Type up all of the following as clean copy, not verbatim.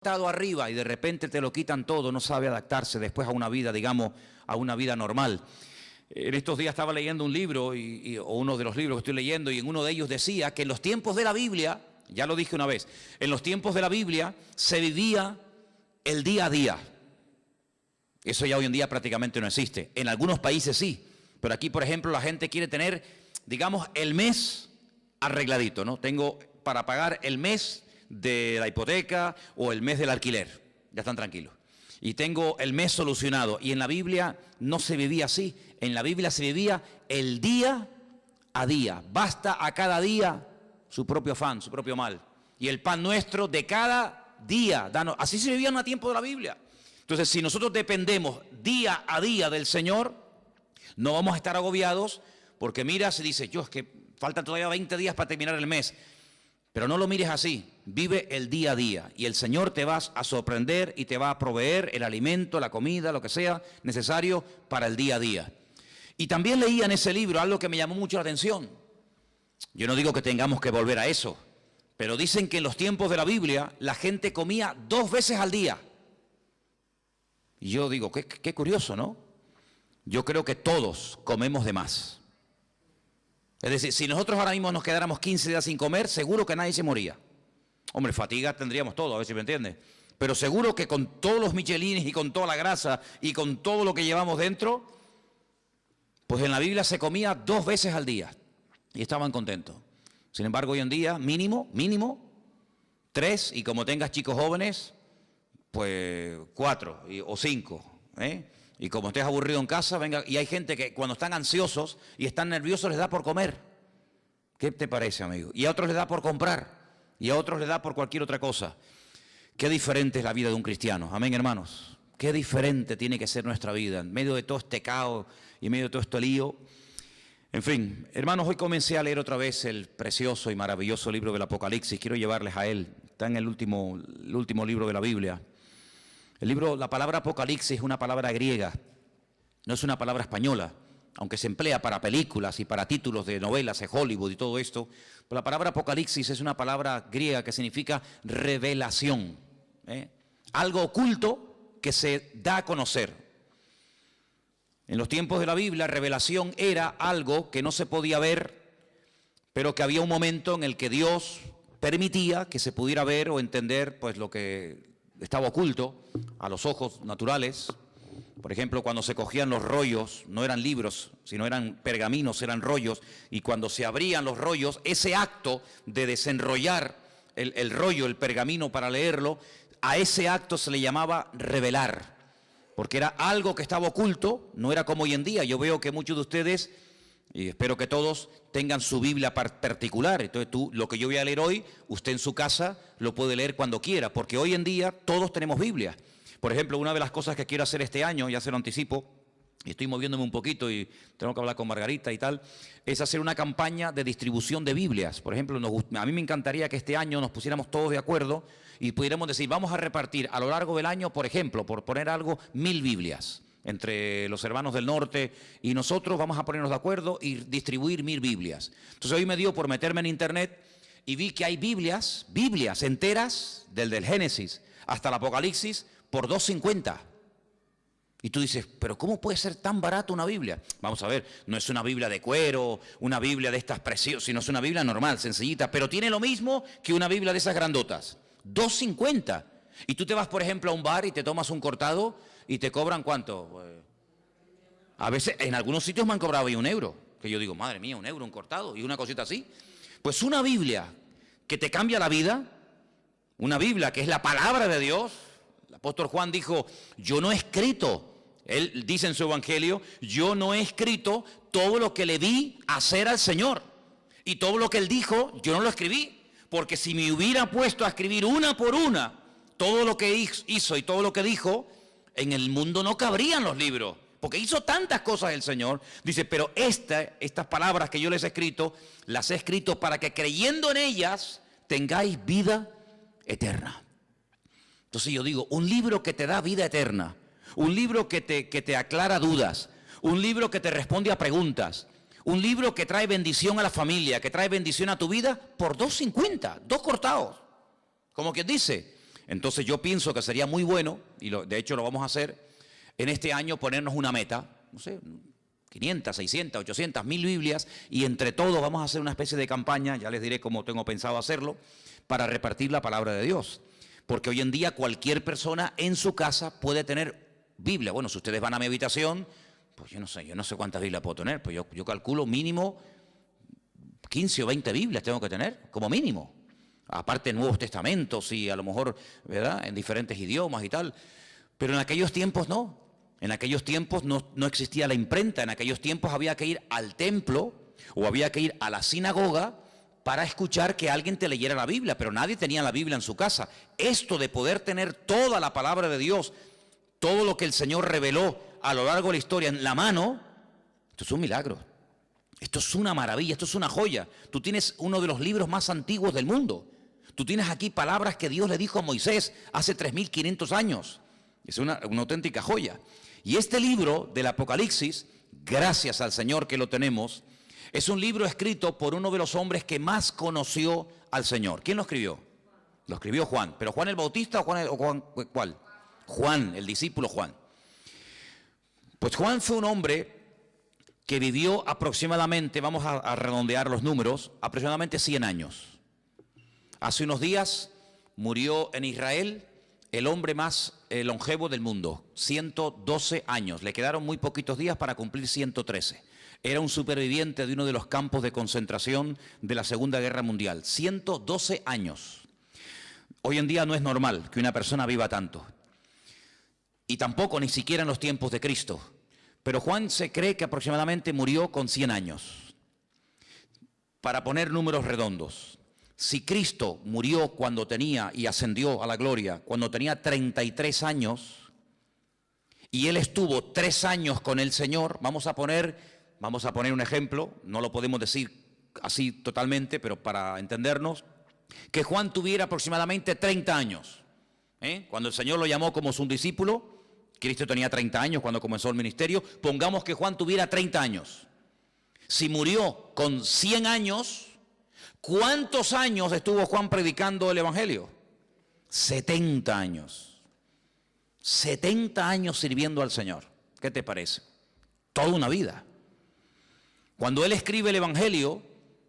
estado arriba y de repente te lo quitan todo, no sabe adaptarse después a una vida, digamos, a una vida normal. En estos días estaba leyendo un libro, o uno de los libros que estoy leyendo, y en uno de ellos decía que en los tiempos de la Biblia, ya lo dije una vez, en los tiempos de la Biblia se vivía el día a día. Eso ya hoy en día prácticamente no existe. En algunos países sí, pero aquí, por ejemplo, la gente quiere tener, digamos, el mes arregladito, ¿no? Tengo para pagar el mes de la hipoteca o el mes del alquiler, ya están tranquilos. Y tengo el mes solucionado. Y en la Biblia no se vivía así. En la Biblia se vivía el día a día. Basta a cada día su propio afán, su propio mal. Y el pan nuestro de cada día. Danos. Así se vivía en el tiempo de la Biblia. Entonces, si nosotros dependemos día a día del Señor, no vamos a estar agobiados, porque mira, se dice, yo es que faltan todavía 20 días para terminar el mes. Pero no lo mires así, vive el día a día y el Señor te va a sorprender y te va a proveer el alimento, la comida, lo que sea necesario para el día a día. Y también leía en ese libro algo que me llamó mucho la atención. Yo no digo que tengamos que volver a eso, pero dicen que en los tiempos de la Biblia la gente comía 2 veces al día. Y yo digo, qué curioso, ¿no? Yo creo que todos comemos de más. Es decir, si nosotros ahora mismo nos quedáramos 15 días sin comer, seguro que nadie se moría. Hombre, fatiga tendríamos todo, a ver si me entiendes. Pero seguro que con todos los michelines y con toda la grasa y con todo lo que llevamos dentro, pues en la Biblia se comía 2 veces al día y estaban contentos. Sin embargo, hoy en día, mínimo, 3, y como tengas chicos jóvenes, pues 4 o 5, Y como estés aburrido en casa, venga, y hay gente que cuando están ansiosos y están nerviosos les da por comer. ¿Qué te parece, amigo? Y a otros les da por comprar, y a otros les da por cualquier otra cosa. Qué diferente es la vida de un cristiano, amén, hermanos. Qué diferente tiene que ser nuestra vida, en medio de todo este caos y en medio de todo este lío. En fin, hermanos, hoy comencé a leer otra vez el precioso y maravilloso libro del Apocalipsis. Quiero llevarles a él, está en el último libro de la Biblia. La palabra Apocalipsis es una palabra griega, no es una palabra española, aunque se emplea para películas y para títulos de novelas de Hollywood y todo esto. Pero la palabra Apocalipsis es una palabra griega que significa revelación, algo oculto que se da a conocer. En los tiempos de la Biblia, revelación era algo que no se podía ver, pero que había un momento en el que Dios permitía que se pudiera ver o entender pues lo que estaba oculto a los ojos naturales. Por ejemplo, cuando se cogían los rollos, no eran libros, sino eran pergaminos, eran rollos, y cuando se abrían los rollos, ese acto de desenrollar el rollo, el pergamino para leerlo, a ese acto se le llamaba revelar, porque era algo que estaba oculto, no era como hoy en día. Yo veo que muchos de ustedes, y espero que todos, tengan su Biblia particular. Entonces lo que yo voy a leer hoy, usted en su casa lo puede leer cuando quiera, porque hoy en día todos tenemos Biblia. Por ejemplo, una de las cosas que quiero hacer este año, ya se lo anticipo, y estoy moviéndome un poquito y tengo que hablar con Margarita y tal, es hacer una campaña de distribución de Biblias. Por ejemplo, a mí me encantaría que este año nos pusiéramos todos de acuerdo y pudiéramos decir, vamos a repartir a lo largo del año, por ejemplo, por poner algo, 1000 Biblias. Entre los hermanos del norte y nosotros vamos a ponernos de acuerdo y distribuir 1000 Biblias. Entonces hoy me dio por meterme en internet y vi que hay Biblias enteras, del Génesis hasta el Apocalipsis, por $2.50. Y tú dices, pero ¿cómo puede ser tan barato una Biblia? Vamos a ver, no es una Biblia de cuero, una Biblia de estas preciosas, sino es una Biblia normal, sencillita, pero tiene lo mismo que una Biblia de esas grandotas. $2.50. Y tú te vas, por ejemplo, a un bar y te tomas un cortado y te cobran ¿cuánto? A veces, en algunos sitios me han cobrado ahí €1, que yo digo, madre mía, €1, un cortado y una cosita así. Pues una Biblia que te cambia la vida, una Biblia que es la palabra de Dios. El apóstol Juan dijo, yo no he escrito, él dice en su evangelio, yo no he escrito todo lo que le vi hacer al Señor. Y todo lo que él dijo, yo no lo escribí, porque si me hubiera puesto a escribir una por una todo lo que hizo y todo lo que dijo, en el mundo no cabrían los libros, porque hizo tantas cosas el Señor. Dice, pero estas palabras que yo les he escrito, las he escrito para que creyendo en ellas tengáis vida eterna. Entonces yo digo, un libro que te da vida eterna, un libro que te aclara dudas, un libro que te responde a preguntas, un libro que trae bendición a la familia, que trae bendición a tu vida, por $2.50, 2 cortados, como quien dice. Entonces yo pienso que sería muy bueno, y de hecho lo vamos a hacer, en este año ponernos una meta, no sé, 500, 600, 800, 1000 Biblias, y entre todos vamos a hacer una especie de campaña, ya les diré cómo tengo pensado hacerlo, para repartir la palabra de Dios. Porque hoy en día cualquier persona en su casa puede tener Biblia. Bueno, si ustedes van a mi habitación, pues yo no sé cuántas Biblias puedo tener, pues yo calculo mínimo 15 o 20 Biblias tengo que tener, como mínimo. Aparte Nuevos Testamentos y a lo mejor, ¿verdad?, en diferentes idiomas y tal. Pero en aquellos tiempos no. En aquellos tiempos no existía la imprenta. En aquellos tiempos había que ir al templo o había que ir a la sinagoga para escuchar que alguien te leyera la Biblia. Pero nadie tenía la Biblia en su casa. Esto de poder tener toda la palabra de Dios, todo lo que el Señor reveló a lo largo de la historia en la mano, esto es un milagro. Esto es una maravilla, esto es una joya. Tú tienes uno de los libros más antiguos del mundo. Tú tienes aquí palabras que Dios le dijo a Moisés hace 3500 años. Es una auténtica joya. Y este libro del Apocalipsis, gracias al Señor que lo tenemos, es un libro escrito por uno de los hombres que más conoció al Señor. ¿Quién lo escribió? Lo escribió Juan. ¿Pero Juan el Bautista o Juan cuál? Juan, el discípulo Juan. Pues Juan fue un hombre que vivió aproximadamente, vamos a redondear los números, aproximadamente 100 años. Hace unos días murió en Israel el hombre más longevo del mundo, 112 años. Le quedaron muy poquitos días para cumplir 113. Era un superviviente de uno de los campos de concentración de la Segunda Guerra Mundial. 112 años. Hoy en día no es normal que una persona viva tanto. Y tampoco ni siquiera en los tiempos de Cristo. Pero Juan se cree que aproximadamente murió con 100 años. Para poner números redondos. Si Cristo murió cuando tenía y ascendió a la gloria, cuando tenía 33 años, y él estuvo 3 años con el Señor, vamos a poner un ejemplo, no lo podemos decir así totalmente, pero para entendernos, que Juan tuviera aproximadamente 30 años. Cuando el Señor lo llamó como su discípulo, Cristo tenía 30 años cuando comenzó el ministerio, pongamos que Juan tuviera 30 años. Si murió con 100 años, ¿cuántos años estuvo Juan predicando el Evangelio? 70 años. 70 años sirviendo al Señor. ¿Qué te parece? Toda una vida. Cuando él escribe el Evangelio,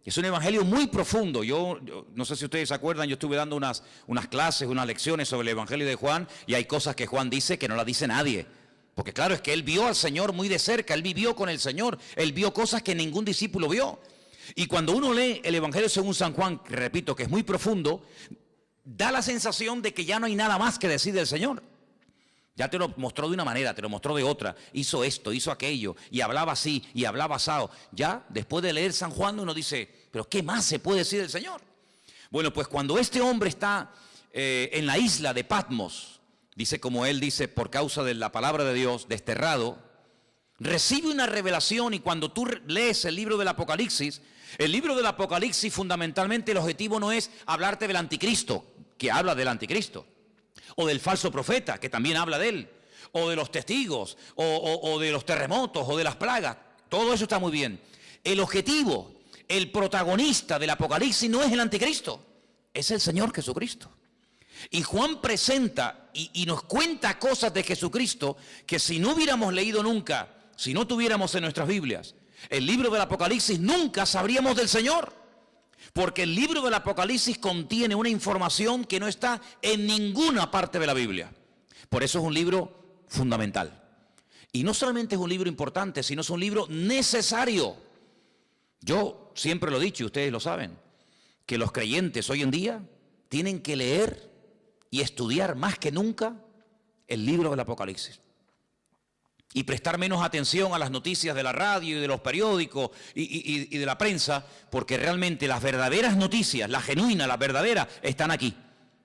es un Evangelio muy profundo. Yo no sé si ustedes se acuerdan, yo estuve dando unas clases, unas lecciones sobre el Evangelio de Juan, y hay cosas que Juan dice que no las dice nadie. Porque claro, es que él vio al Señor muy de cerca, él vivió con el Señor, él vio cosas que ningún discípulo vio. Y cuando uno lee el Evangelio según San Juan, que repito que es muy profundo, da la sensación de que ya no hay nada más que decir del Señor. Ya te lo mostró de una manera, te lo mostró de otra, hizo esto, hizo aquello, y hablaba así, y hablaba asado. Ya, después de leer San Juan, uno dice, ¿pero qué más se puede decir del Señor? Bueno, pues cuando este hombre está en la isla de Patmos, dice como él dice, por causa de la palabra de Dios, desterrado, recibe una revelación, y cuando tú lees el libro del Apocalipsis fundamentalmente el objetivo no es hablarte del anticristo, que habla del anticristo, o del falso profeta, que también habla de él, o de los testigos, o de los terremotos, o de las plagas. Todo eso está muy bien. El objetivo, el protagonista del Apocalipsis no es el anticristo, es el Señor Jesucristo. Y Juan presenta y nos cuenta cosas de Jesucristo que si no hubiéramos leído nunca, si no tuviéramos en nuestras Biblias el libro del Apocalipsis, nunca sabríamos del Señor. Porque el libro del Apocalipsis contiene una información que no está en ninguna parte de la Biblia. Por eso es un libro fundamental. Y no solamente es un libro importante, sino es un libro necesario. Yo siempre lo he dicho, y ustedes lo saben, que los creyentes hoy en día tienen que leer y estudiar más que nunca el libro del Apocalipsis. Y prestar menos atención a las noticias de la radio y de los periódicos y de la prensa, porque realmente las verdaderas noticias, las genuinas, las verdaderas, están aquí.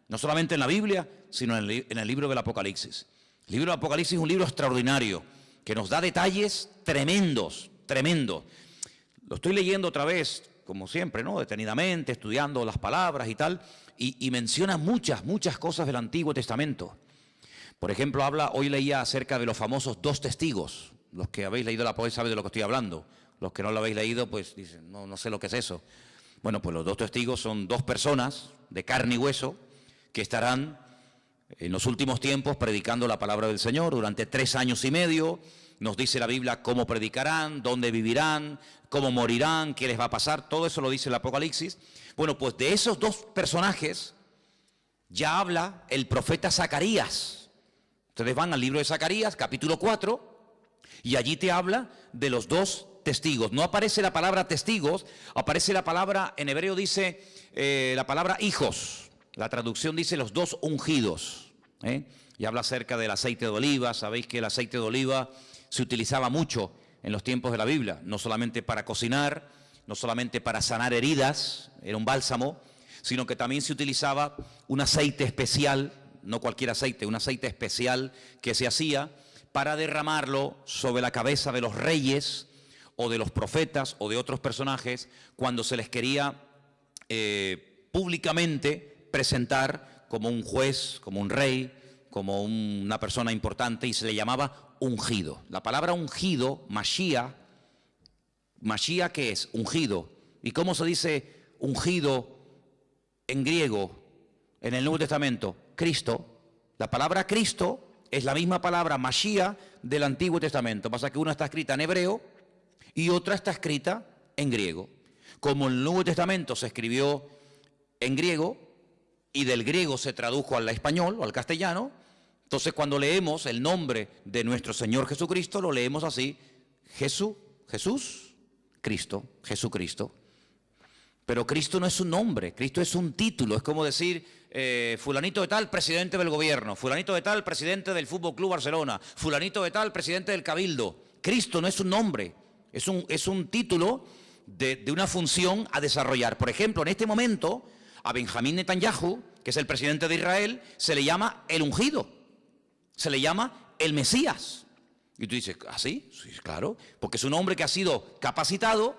No solamente en la Biblia, sino en el libro del Apocalipsis. El libro del Apocalipsis es un libro extraordinario, que nos da detalles tremendos, tremendos. Lo estoy leyendo otra vez, como siempre, ¿no? Detenidamente, estudiando las palabras y tal, y menciona muchas cosas del Antiguo Testamento. Por ejemplo, hoy leía acerca de los famosos 2 testigos. Los que habéis leído la poesía saben de lo que estoy hablando. Los que no lo habéis leído, pues dicen, no sé lo que es eso. Bueno, pues los 2 testigos son 2 personas de carne y hueso que estarán en los últimos tiempos predicando la palabra del Señor durante 3 años y medio. Nos dice la Biblia cómo predicarán, dónde vivirán, cómo morirán, qué les va a pasar. Todo eso lo dice el Apocalipsis. Bueno, pues de esos 2 personajes ya habla el profeta Zacarías. Ustedes van al libro de Zacarías, capítulo 4, y allí te habla de los 2 testigos. No aparece la palabra testigos, aparece la palabra, en hebreo dice la palabra hijos. La traducción dice los 2 ungidos. Y habla acerca del aceite de oliva. Sabéis que el aceite de oliva se utilizaba mucho en los tiempos de la Biblia, no solamente para cocinar, no solamente para sanar heridas, era un bálsamo, sino que también se utilizaba un aceite especial, no cualquier aceite, un aceite especial que se hacía para derramarlo sobre la cabeza de los reyes o de los profetas o de otros personajes cuando se les quería públicamente presentar como un juez, como un rey, como una persona importante, y se le llamaba ungido. La palabra ungido, Mashiach, Mashiach, ¿qué es? Ungido. ¿Y cómo se dice ungido en griego en el Nuevo Testamento? Cristo. La palabra Cristo es la misma palabra Mashiach del Antiguo Testamento. Pasa que una está escrita en hebreo y otra está escrita en griego. Como el Nuevo Testamento se escribió en griego y del griego se tradujo al español o al castellano, entonces cuando leemos el nombre de nuestro Señor Jesucristo, lo leemos así: Jesús, Cristo, Jesucristo. Pero Cristo no es un nombre, Cristo es un título. Es como decir fulanito de tal, presidente del gobierno; fulanito de tal, presidente del Fútbol Club Barcelona; fulanito de tal, presidente del Cabildo. Cristo no es un nombre, es un título de una función a desarrollar. Por ejemplo, en este momento a Benjamín Netanyahu, que es el presidente de Israel, se le llama el ungido, se le llama el Mesías. Y tú dices, ¿ah, sí? Sí, claro, porque es un hombre que ha sido capacitado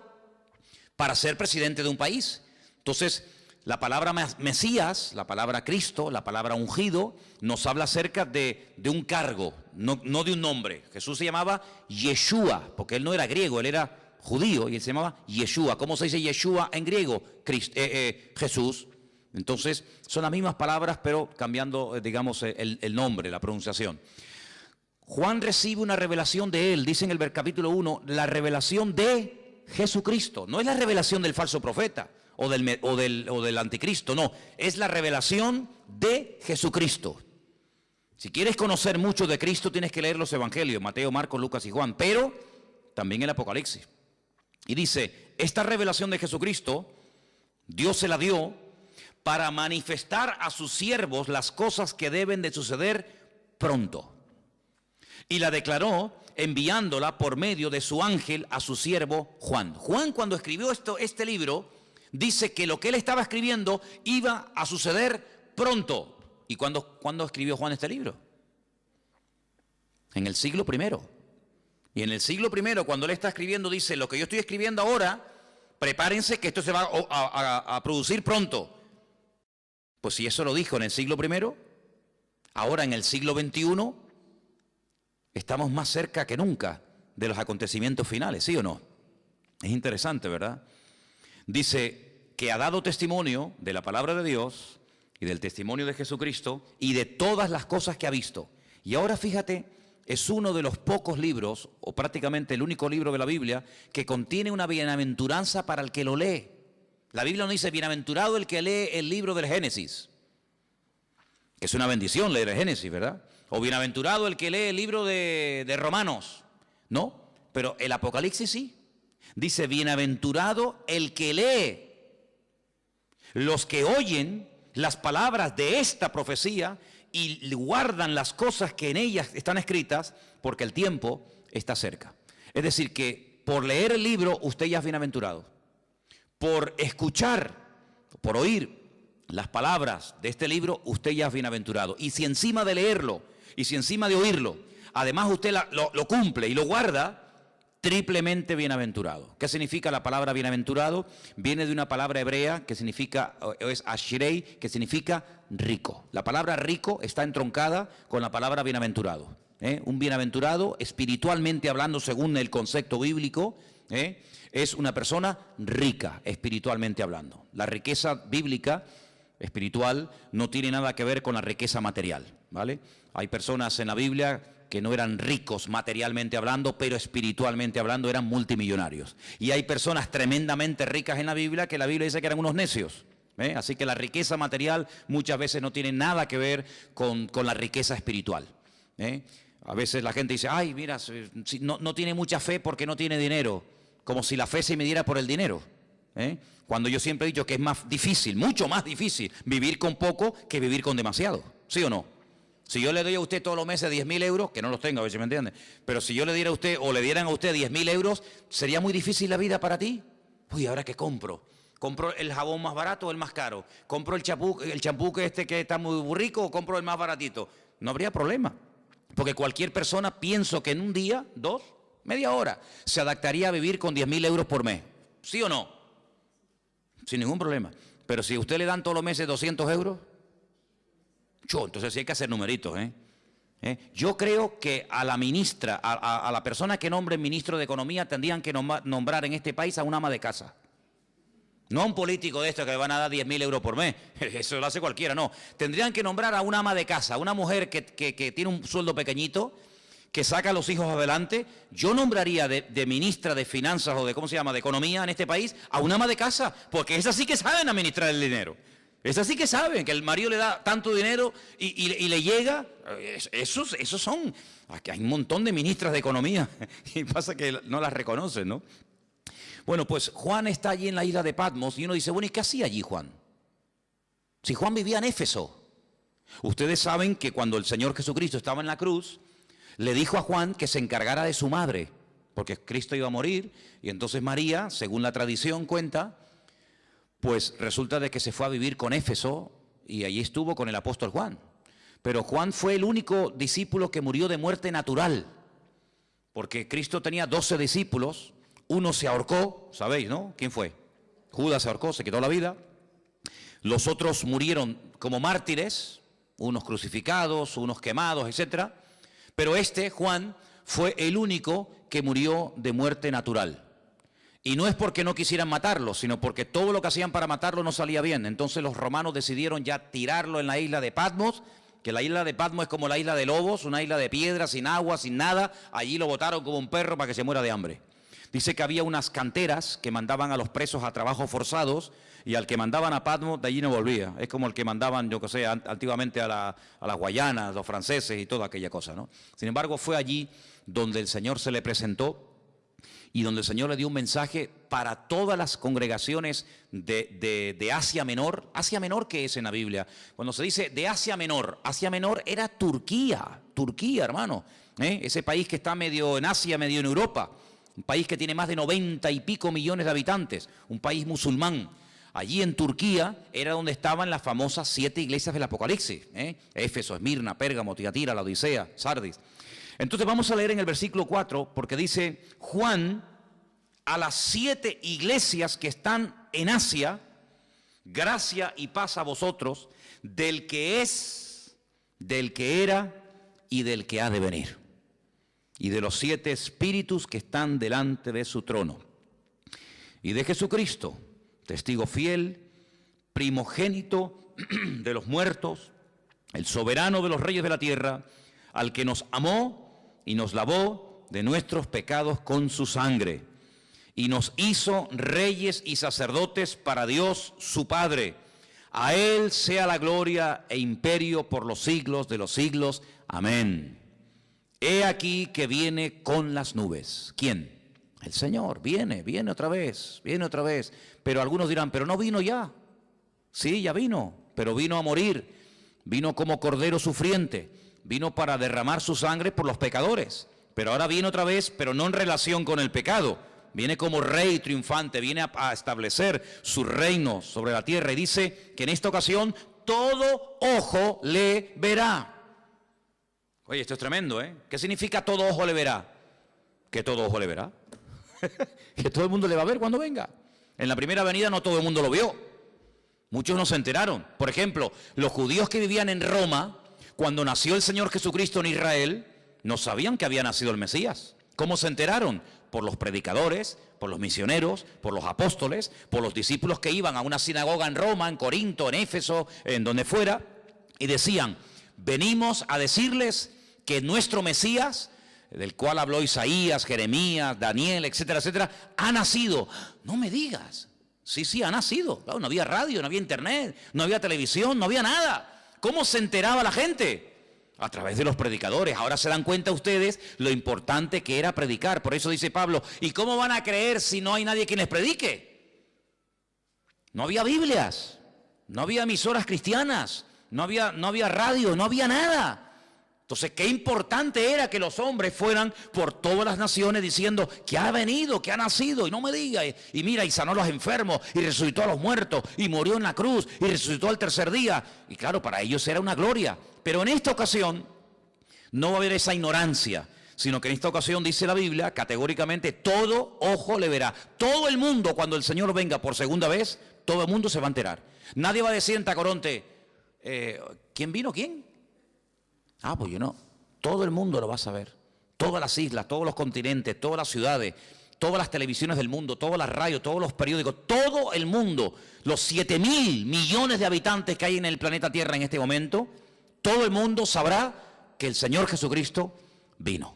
para ser presidente de un país. Entonces, la palabra Mesías, la palabra Cristo, la palabra ungido, nos habla acerca de un cargo, no de un nombre. Jesús se llamaba Yeshua, porque él no era griego, él era judío, y él se llamaba Yeshua. ¿Cómo se dice Yeshua en griego? Jesús. Entonces, son las mismas palabras, pero cambiando, digamos, el nombre, la pronunciación. Juan recibe una revelación de él, dice en el capítulo 1, la revelación de Jesucristo. No es la revelación del falso profeta o del anticristo, no. Es la revelación de Jesucristo. Si quieres conocer mucho de Cristo, tienes que leer los evangelios, Mateo, Marcos, Lucas y Juan, pero también el Apocalipsis. Y dice, esta revelación de Jesucristo, Dios se la dio para manifestar a sus siervos las cosas que deben de suceder pronto. Y la declaró enviándola por medio de su ángel a su siervo Juan. Juan, cuando escribió este libro, dice que lo que él estaba escribiendo iba a suceder pronto. ¿Y cuándo escribió Juan este libro? En el siglo I. Y en el siglo I, cuando él está escribiendo, dice, lo que yo estoy escribiendo ahora, prepárense que esto se va a producir pronto. Pues si eso lo dijo en el siglo I, ahora en el siglo XXI, estamos más cerca que nunca de los acontecimientos finales, ¿sí o no? Es interesante, ¿verdad? Dice que ha dado testimonio de la palabra de Dios y del testimonio de Jesucristo y de todas las cosas que ha visto. Y ahora fíjate, es uno de los pocos libros, o prácticamente el único libro de la Biblia, que contiene una bienaventuranza para el que lo lee. La Biblia no dice, bienaventurado el que lee el libro del Génesis, que es una bendición leer el Génesis, ¿verdad? O bienaventurado el que lee el libro de Romanos. No, pero el Apocalipsis sí. Dice, bienaventurado el que lee, los que oyen las palabras de esta profecía y guardan las cosas que en ellas están escritas, porque el tiempo está cerca. Es decir, que por leer el libro usted ya es bienaventurado. Por escuchar, por oír las palabras de este libro, usted ya es bienaventurado. Y si encima de leerlo, y si encima de oírlo, además usted lo cumple y lo guarda, triplemente bienaventurado. ¿Qué significa la palabra bienaventurado? Viene de una palabra hebrea que significa, es ashrei, que significa rico. La palabra rico está entroncada con la palabra bienaventurado. Un bienaventurado, espiritualmente hablando, según el concepto bíblico, es una persona rica, espiritualmente hablando. La riqueza bíblica, espiritual, no tiene nada que ver con la riqueza material. ¿vale? Hay personas en la Biblia que no eran ricos materialmente hablando, pero espiritualmente hablando eran multimillonarios. Y hay personas tremendamente ricas en la Biblia que la Biblia dice que eran unos necios. Así que la riqueza material muchas veces no tiene nada que ver con la riqueza espiritual. A veces la gente dice, ay, mira, no tiene mucha fe porque no tiene dinero, como si la fe se midiera por el dinero. Cuando yo siempre he dicho que es más difícil, mucho más difícil, vivir con poco que vivir con demasiado. ¿Sí o no? Si yo le doy a usted todos los meses 10.000 euros, que no los tengo, a ver si me entiende, pero si yo le diera a usted o le dieran a usted 10.000 euros, ¿sería muy difícil la vida para ti? Uy, ¿ahora qué compro? ¿Compro el jabón más barato o el más caro? ¿Compro el champú que está muy rico o compro el más baratito? No habría problema, porque cualquier persona, pienso que en un día, 2, media hora, se adaptaría a vivir con 10.000 euros por mes. ¿Sí o no? Sin ningún problema. Pero si a usted le dan todos los meses 200 euros, entonces sí hay que hacer numeritos, Yo creo que a la ministra, a la persona que nombre ministro de Economía, tendrían que nombrar en este país a un ama de casa. No a un político de estos que le van a dar 10.000 euros por mes. Eso lo hace cualquiera, no. Tendrían que nombrar a una ama de casa, una mujer que tiene un sueldo pequeñito, que saca a los hijos adelante. Yo nombraría de ministra de Finanzas o de, ¿cómo se llama?, de Economía en este país, a una ama de casa, porque esas sí que saben administrar el dinero. Esas sí que saben que el marido le da tanto dinero y le llega. Esos son. Aquí hay un montón de ministras de Economía y pasa que no las reconocen, ¿no? Bueno, pues Juan está allí en la isla de Patmos y uno dice, bueno, ¿y qué hacía allí Juan? Si Juan vivía en Éfeso. Ustedes saben que cuando el Señor Jesucristo estaba en la cruz, le dijo a Juan que se encargara de su madre, porque Cristo iba a morir, y entonces María, según la tradición cuenta, pues resulta de que se fue a vivir con Éfeso y allí estuvo con el apóstol Juan. Pero Juan fue el único discípulo que murió de muerte natural, porque Cristo tenía 12 discípulos, uno se ahorcó, ¿sabéis, no? ¿Quién fue? Judas se ahorcó, se quitó la vida. Los otros murieron como mártires, unos crucificados, unos quemados, etc. Pero Juan, fue el único que murió de muerte natural. Y no es porque no quisieran matarlo, sino porque todo lo que hacían para matarlo no salía bien. Entonces los romanos decidieron ya tirarlo en la isla de Patmos, que la isla de Patmos es como la isla de Lobos, una isla de piedra, sin agua, sin nada. Allí lo botaron como un perro para que se muera de hambre. Dice que había unas canteras que mandaban a los presos a trabajos forzados y al que mandaban a Patmos de allí no volvía. Es como el que mandaban, yo que sé, antiguamente a las Guayanas, los franceses y toda aquella cosa, ¿no? Sin embargo, fue allí donde el Señor se le presentó y donde el Señor le dio un mensaje para todas las congregaciones de Asia Menor. ¿Asia Menor qué es en la Biblia? Cuando se dice de Asia Menor era Turquía, hermano. Ese país que está medio en Asia, medio en Europa. Un país que tiene más de 90 y pico millones de habitantes, un país musulmán. Allí en Turquía era donde estaban las famosas 7 iglesias del Apocalipsis. Éfeso, Esmirna, Pérgamo, Tiatira, la Odisea, Sardis. Entonces vamos a leer en el versículo 4, porque dice, Juan, a las 7 iglesias que están en Asia, gracia y paz a vosotros, del que es, del que era y del que ha de venir, y de los 7 espíritus que están delante de su trono, y de Jesucristo, testigo fiel, primogénito de los muertos, el soberano de los reyes de la tierra, al que nos amó y nos lavó de nuestros pecados con su sangre, y nos hizo reyes y sacerdotes para Dios su Padre. A Él sea la gloria e imperio por los siglos de los siglos. Amén. He aquí que viene con las nubes. ¿Quién? El Señor. Viene otra vez, Pero algunos dirán, pero no vino ya. Sí, ya vino, pero vino a morir. Vino como cordero sufriente. Vino para derramar su sangre por los pecadores. Pero ahora viene otra vez, pero no en relación con el pecado. Viene como rey triunfante, viene a establecer su reino sobre la tierra. Y dice que en esta ocasión todo ojo le verá. Oye, esto es tremendo, ¿eh? ¿Qué significa todo ojo le verá? Que todo ojo le verá. Que todo el mundo le va a ver cuando venga. En la primera venida no todo el mundo lo vio. Muchos no se enteraron. Por ejemplo, los judíos que vivían en Roma, cuando nació el Señor Jesucristo en Israel, no sabían que había nacido el Mesías. ¿Cómo se enteraron? Por los predicadores, por los misioneros, por los apóstoles, por los discípulos que iban a una sinagoga en Roma, en Corinto, en Éfeso, en donde fuera, y decían, venimos a decirles que nuestro Mesías, del cual habló Isaías, Jeremías, Daniel, etcétera, etcétera, ha nacido. No me digas. Sí, ha nacido. Claro, no había radio, no había internet, no había televisión, no había nada. ¿Cómo se enteraba la gente? A través de los predicadores. Ahora se dan cuenta ustedes lo importante que era predicar. Por eso dice Pablo, ¿y cómo van a creer si no hay nadie quien les predique? No había Biblias, no había emisoras cristianas, no había radio, no había nada. Entonces, qué importante era que los hombres fueran por todas las naciones diciendo que ha venido, que ha nacido, y no me diga, y mira, y sanó a los enfermos, y resucitó a los muertos, y murió en la cruz, y resucitó al tercer día. Y claro, para ellos era una gloria. Pero en esta ocasión no va a haber esa ignorancia, sino que en esta ocasión dice la Biblia, categóricamente, todo ojo le verá. Todo el mundo, cuando el Señor venga por segunda vez, todo el mundo se va a enterar. Nadie va a decir en Tacoronte, ¿quién vino? ¿Quién? Pues yo no. Todo el mundo lo va a saber. Todas las islas, todos los continentes, todas las ciudades, todas las televisiones del mundo, todas las radios, todos los periódicos, todo el mundo, los 7.000 millones de habitantes que hay en el planeta Tierra en este momento, todo el mundo sabrá que el Señor Jesucristo vino.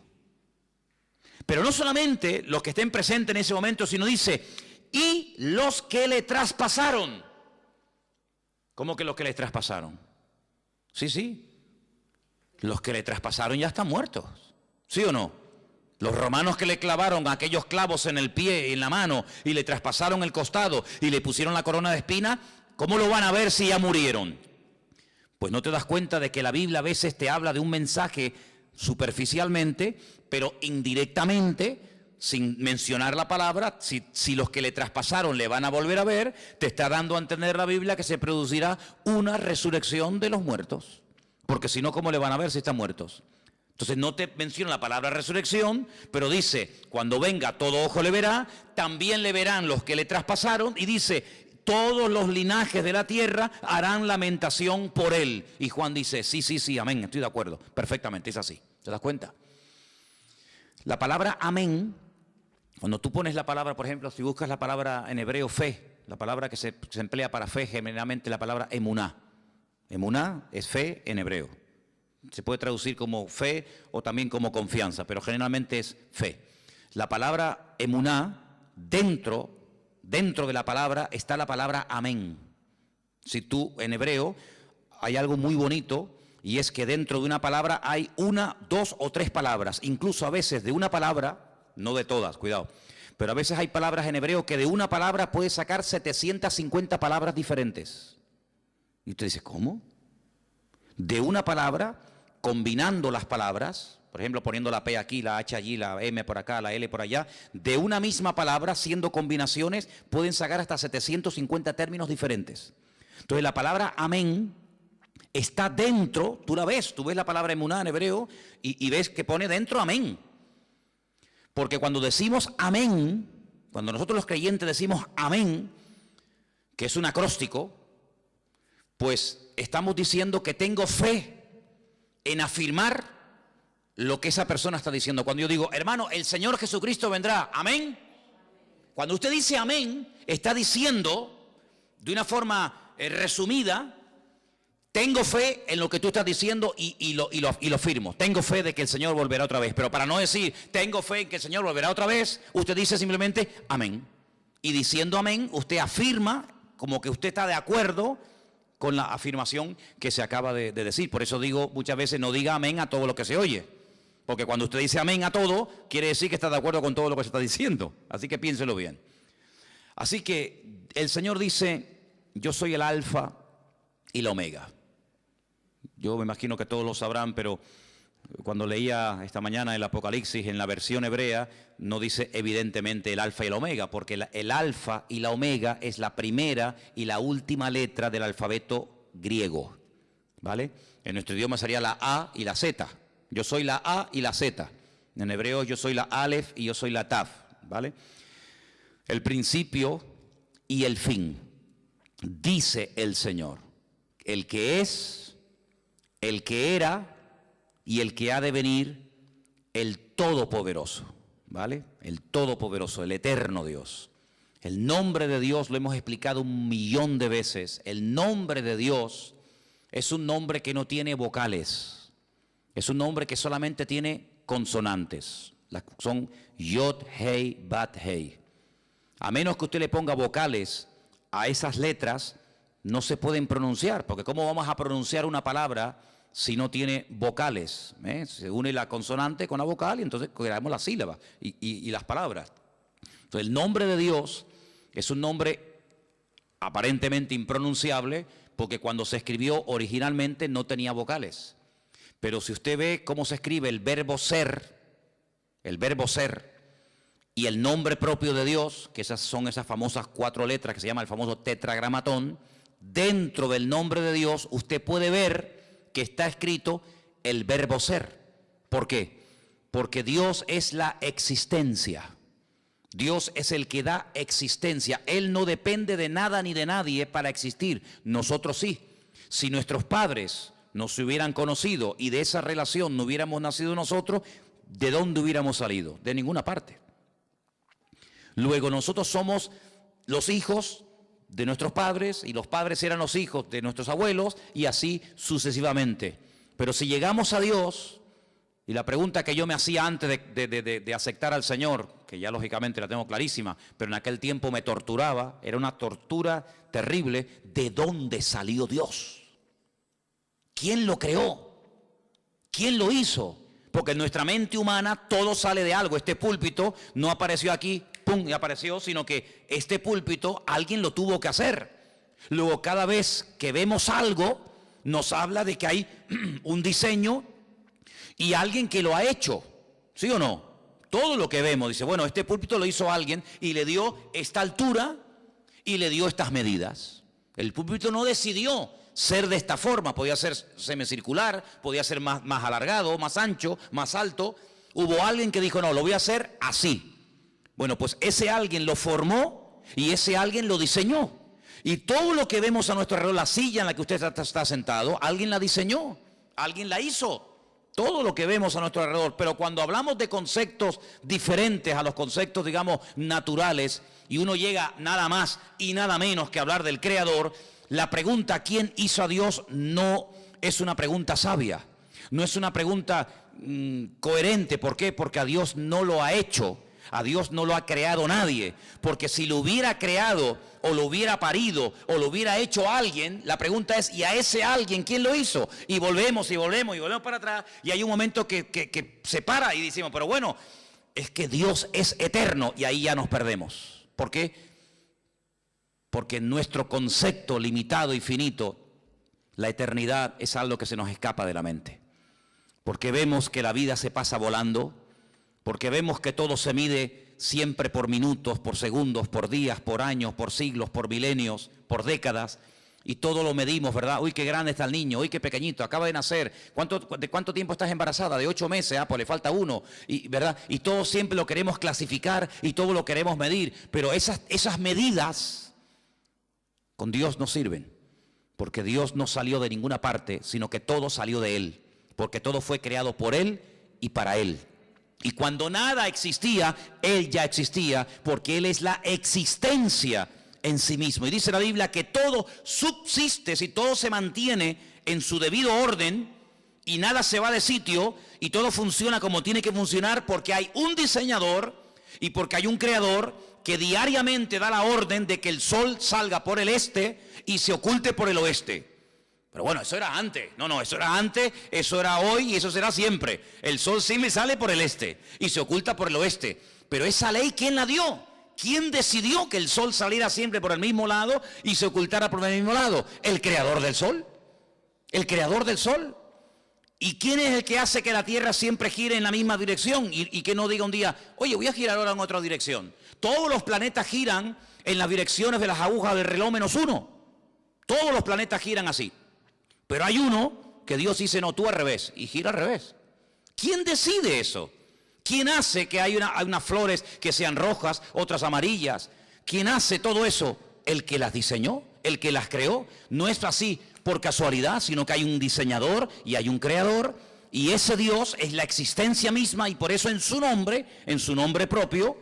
Pero no solamente los que estén presentes en ese momento, sino dice, y los que le traspasaron. ¿Cómo que los que le traspasaron? Sí. Los que le traspasaron ya están muertos. ¿Sí o no? Los romanos que le clavaron aquellos clavos en el pie y en la mano y le traspasaron el costado y le pusieron la corona de espina, ¿cómo lo van a ver si ya murieron? Pues no te das cuenta de que la Biblia a veces te habla de un mensaje superficialmente, pero indirectamente, sin mencionar la palabra, si los que le traspasaron le van a volver a ver, te está dando a entender la Biblia que se producirá una resurrección de los muertos. Porque si no, ¿cómo le van a ver si están muertos? Entonces no te menciona la palabra resurrección, pero dice, cuando venga todo ojo le verá, también le verán los que le traspasaron, y dice, todos los linajes de la tierra harán lamentación por él. Y Juan dice, sí, amén, estoy de acuerdo, perfectamente, es así. ¿Te das cuenta? La palabra amén, cuando tú pones la palabra, por ejemplo, si buscas la palabra en hebreo fe, la palabra que se emplea para fe, generalmente la palabra emuná. Emuná es fe en hebreo. Se puede traducir como fe o también como confianza, pero generalmente es fe. La palabra emuná, dentro de la palabra está la palabra amén. Si tú en hebreo hay algo muy bonito, y es que dentro de una palabra hay una, dos o tres palabras. Incluso a veces de una palabra, no de todas, cuidado, pero a veces hay palabras en hebreo que de una palabra puedes sacar 750 palabras diferentes. Y usted dice, ¿cómo? De una palabra, combinando las palabras, por ejemplo, poniendo la P aquí, la H allí, la M por acá, la L por allá, de una misma palabra, siendo combinaciones, pueden sacar hasta 750 términos diferentes. Entonces la palabra amén está dentro, tú la ves, tú ves la palabra emuná en hebreo y ves que pone dentro amén. Porque cuando decimos amén, cuando nosotros los creyentes decimos amén, que es un acróstico, pues estamos diciendo que tengo fe en afirmar lo que esa persona está diciendo. Cuando yo digo, hermano, el Señor Jesucristo vendrá, amén. Cuando usted dice amén, está diciendo de una forma resumida, tengo fe en lo que tú estás diciendo y lo firmo. Tengo fe de que el Señor volverá otra vez. Pero para no decir, tengo fe en que el Señor volverá otra vez, usted dice simplemente, amén. Y diciendo amén, usted afirma como que usted está de acuerdo con la afirmación que se acaba de decir. Por eso digo muchas veces, no diga amén a todo lo que se oye. Porque cuando usted dice amén a todo, quiere decir que está de acuerdo con todo lo que se está diciendo. Así que piénselo bien. Así que el Señor dice, yo soy el alfa y la omega. Yo me imagino que todos lo sabrán, pero cuando leía esta mañana el Apocalipsis en la versión hebrea, no dice evidentemente el alfa y el omega, porque el alfa y la omega es la primera y la última letra del alfabeto griego, ¿vale? En nuestro idioma sería la A y la Z. Yo soy la A y la Z. En hebreo yo soy la Aleph y yo soy la Taf, ¿vale? El principio y el fin, dice el Señor, el que es, el que era y el que ha de venir, el Todopoderoso, ¿vale? El Todopoderoso, el eterno Dios. El nombre de Dios lo hemos explicado 1.000.000 de veces. El nombre de Dios es un nombre que no tiene vocales. Es un nombre que solamente tiene consonantes. Son Yod, Hei, Bat, Hei. A menos que usted le ponga vocales a esas letras, no se pueden pronunciar, porque ¿cómo vamos a pronunciar una palabra si no tiene vocales? Se une la consonante con la vocal y entonces creamos las sílabas y las palabras. Entonces el nombre de Dios es un nombre aparentemente impronunciable, porque cuando se escribió originalmente no tenía vocales. Pero si usted ve cómo se escribe el verbo ser y el nombre propio de Dios, que son esas famosas 4 letras que se llama el famoso tetragramatón, dentro del nombre de Dios usted puede ver que está escrito el verbo ser. ¿Por qué? Porque Dios es la existencia. Dios es el que da existencia. Él no depende de nada ni de nadie para existir. Nosotros sí. Si nuestros padres nos hubieran conocido y de esa relación no hubiéramos nacido nosotros, ¿de dónde hubiéramos salido? De ninguna parte. Luego nosotros somos los hijos de nuestros padres y los padres eran los hijos de nuestros abuelos y así sucesivamente. Pero si llegamos a Dios, y la pregunta que yo me hacía antes de aceptar al Señor, que ya lógicamente la tengo clarísima, pero en aquel tiempo me torturaba, era una tortura terrible, ¿de dónde salió Dios? ¿Quién lo creó? ¿Quién lo hizo? Porque en nuestra mente humana todo sale de algo. Este púlpito no apareció aquí, pum, y apareció, sino que este púlpito alguien lo tuvo que hacer. Luego cada vez que vemos algo, nos habla de que hay un diseño y alguien que lo ha hecho, ¿sí o no? Todo lo que vemos, dice, bueno, este púlpito lo hizo alguien y le dio esta altura y le dio estas medidas. El púlpito no decidió ser de esta forma, podía ser semicircular, podía ser más alargado, más ancho, más alto. Hubo alguien que dijo, no, lo voy a hacer así. Bueno, pues ese alguien lo formó y ese alguien lo diseñó. Y todo lo que vemos a nuestro alrededor, la silla en la que usted está sentado, alguien la diseñó, alguien la hizo. Todo lo que vemos a nuestro alrededor. Pero cuando hablamos de conceptos diferentes a los conceptos, digamos, naturales, y uno llega nada más y nada menos que hablar del Creador, la pregunta ¿quién hizo a Dios? No es una pregunta sabia, no es una pregunta coherente. ¿Por qué? Porque a Dios no lo ha hecho, a Dios no lo ha creado nadie. Porque si lo hubiera creado o lo hubiera parido o lo hubiera hecho alguien, la pregunta es ¿y a ese alguien quién lo hizo? Y volvemos para atrás y hay un momento que se para y decimos, pero bueno, es que Dios es eterno y ahí ya nos perdemos. ¿Por qué? Porque en nuestro concepto limitado y finito, la eternidad es algo que se nos escapa de la mente. Porque vemos que la vida se pasa volando, porque vemos que todo se mide siempre por minutos, por segundos, por días, por años, por siglos, por milenios, por décadas, y todo lo medimos, ¿verdad? Uy, qué grande está el niño, uy, qué pequeñito, acaba de nacer. ¿De cuánto tiempo estás embarazada? De 8 meses, pues le falta 1, ¿verdad? Y todo siempre lo queremos clasificar y todo lo queremos medir, pero esas medidas con Dios no sirven, porque Dios no salió de ninguna parte, sino que todo salió de Él, porque todo fue creado por Él y para Él. Y cuando nada existía, Él ya existía, porque Él es la existencia en sí mismo. Y dice la Biblia que todo subsiste, si todo se mantiene en su debido orden y nada se va de sitio y todo funciona como tiene que funcionar, porque hay un diseñador y porque hay un creador que diariamente da la orden de que el sol salga por el este y se oculte por el oeste. Pero bueno, eso era antes. No, eso era antes, eso era hoy y eso será siempre. El sol sí me sale por el este y se oculta por el oeste. Pero esa ley, ¿quién la dio? ¿Quién decidió que el sol saliera siempre por el mismo lado y se ocultara por el mismo lado? El creador del sol. El creador del sol. ¿Y quién es el que hace que la Tierra siempre gire en la misma dirección? Y que no diga un día, oye, voy a girar ahora en otra dirección. Todos los planetas giran en las direcciones de las agujas del reloj -1. Todos los planetas giran así. Pero hay uno que Dios dice, no, tú al revés, y gira al revés. ¿Quién decide eso? ¿Quién hace que hay unas flores que sean rojas, otras amarillas? ¿Quién hace todo eso? El que las diseñó, el que las creó. No es así por casualidad, sino que hay un diseñador y hay un creador, y ese Dios es la existencia misma, y por eso en su nombre propio,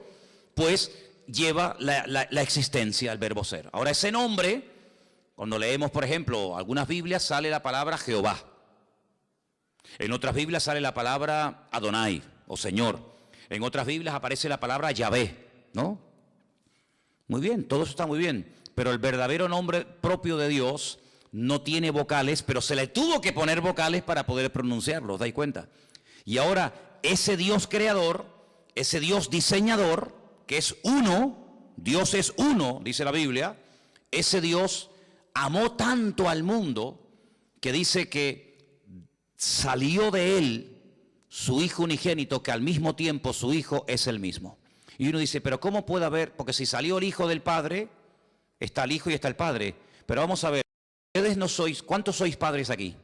pues lleva la existencia, el verbo ser. Ahora ese nombre, Cuando leemos, por ejemplo, algunas Biblias sale la palabra Jehová. En otras Biblias sale la palabra Adonai o Señor. En otras Biblias aparece la palabra Yahvé, ¿no? Muy bien, todo eso está muy bien. Pero el verdadero nombre propio de Dios no tiene vocales, pero se le tuvo que poner vocales para poder pronunciarlo, ¿os dais cuenta? Y ahora, ese Dios creador, ese Dios diseñador, que es uno, Dios es uno, dice la Biblia, ese Dios amó tanto al mundo que dice que salió de él su Hijo unigénito, que al mismo tiempo su Hijo es el mismo. Y uno dice, pero ¿cómo puede haber? Porque si salió el Hijo del Padre, está el Hijo y está el Padre. Pero vamos a ver, ustedes no sois, ¿cuántos sois padres aquí?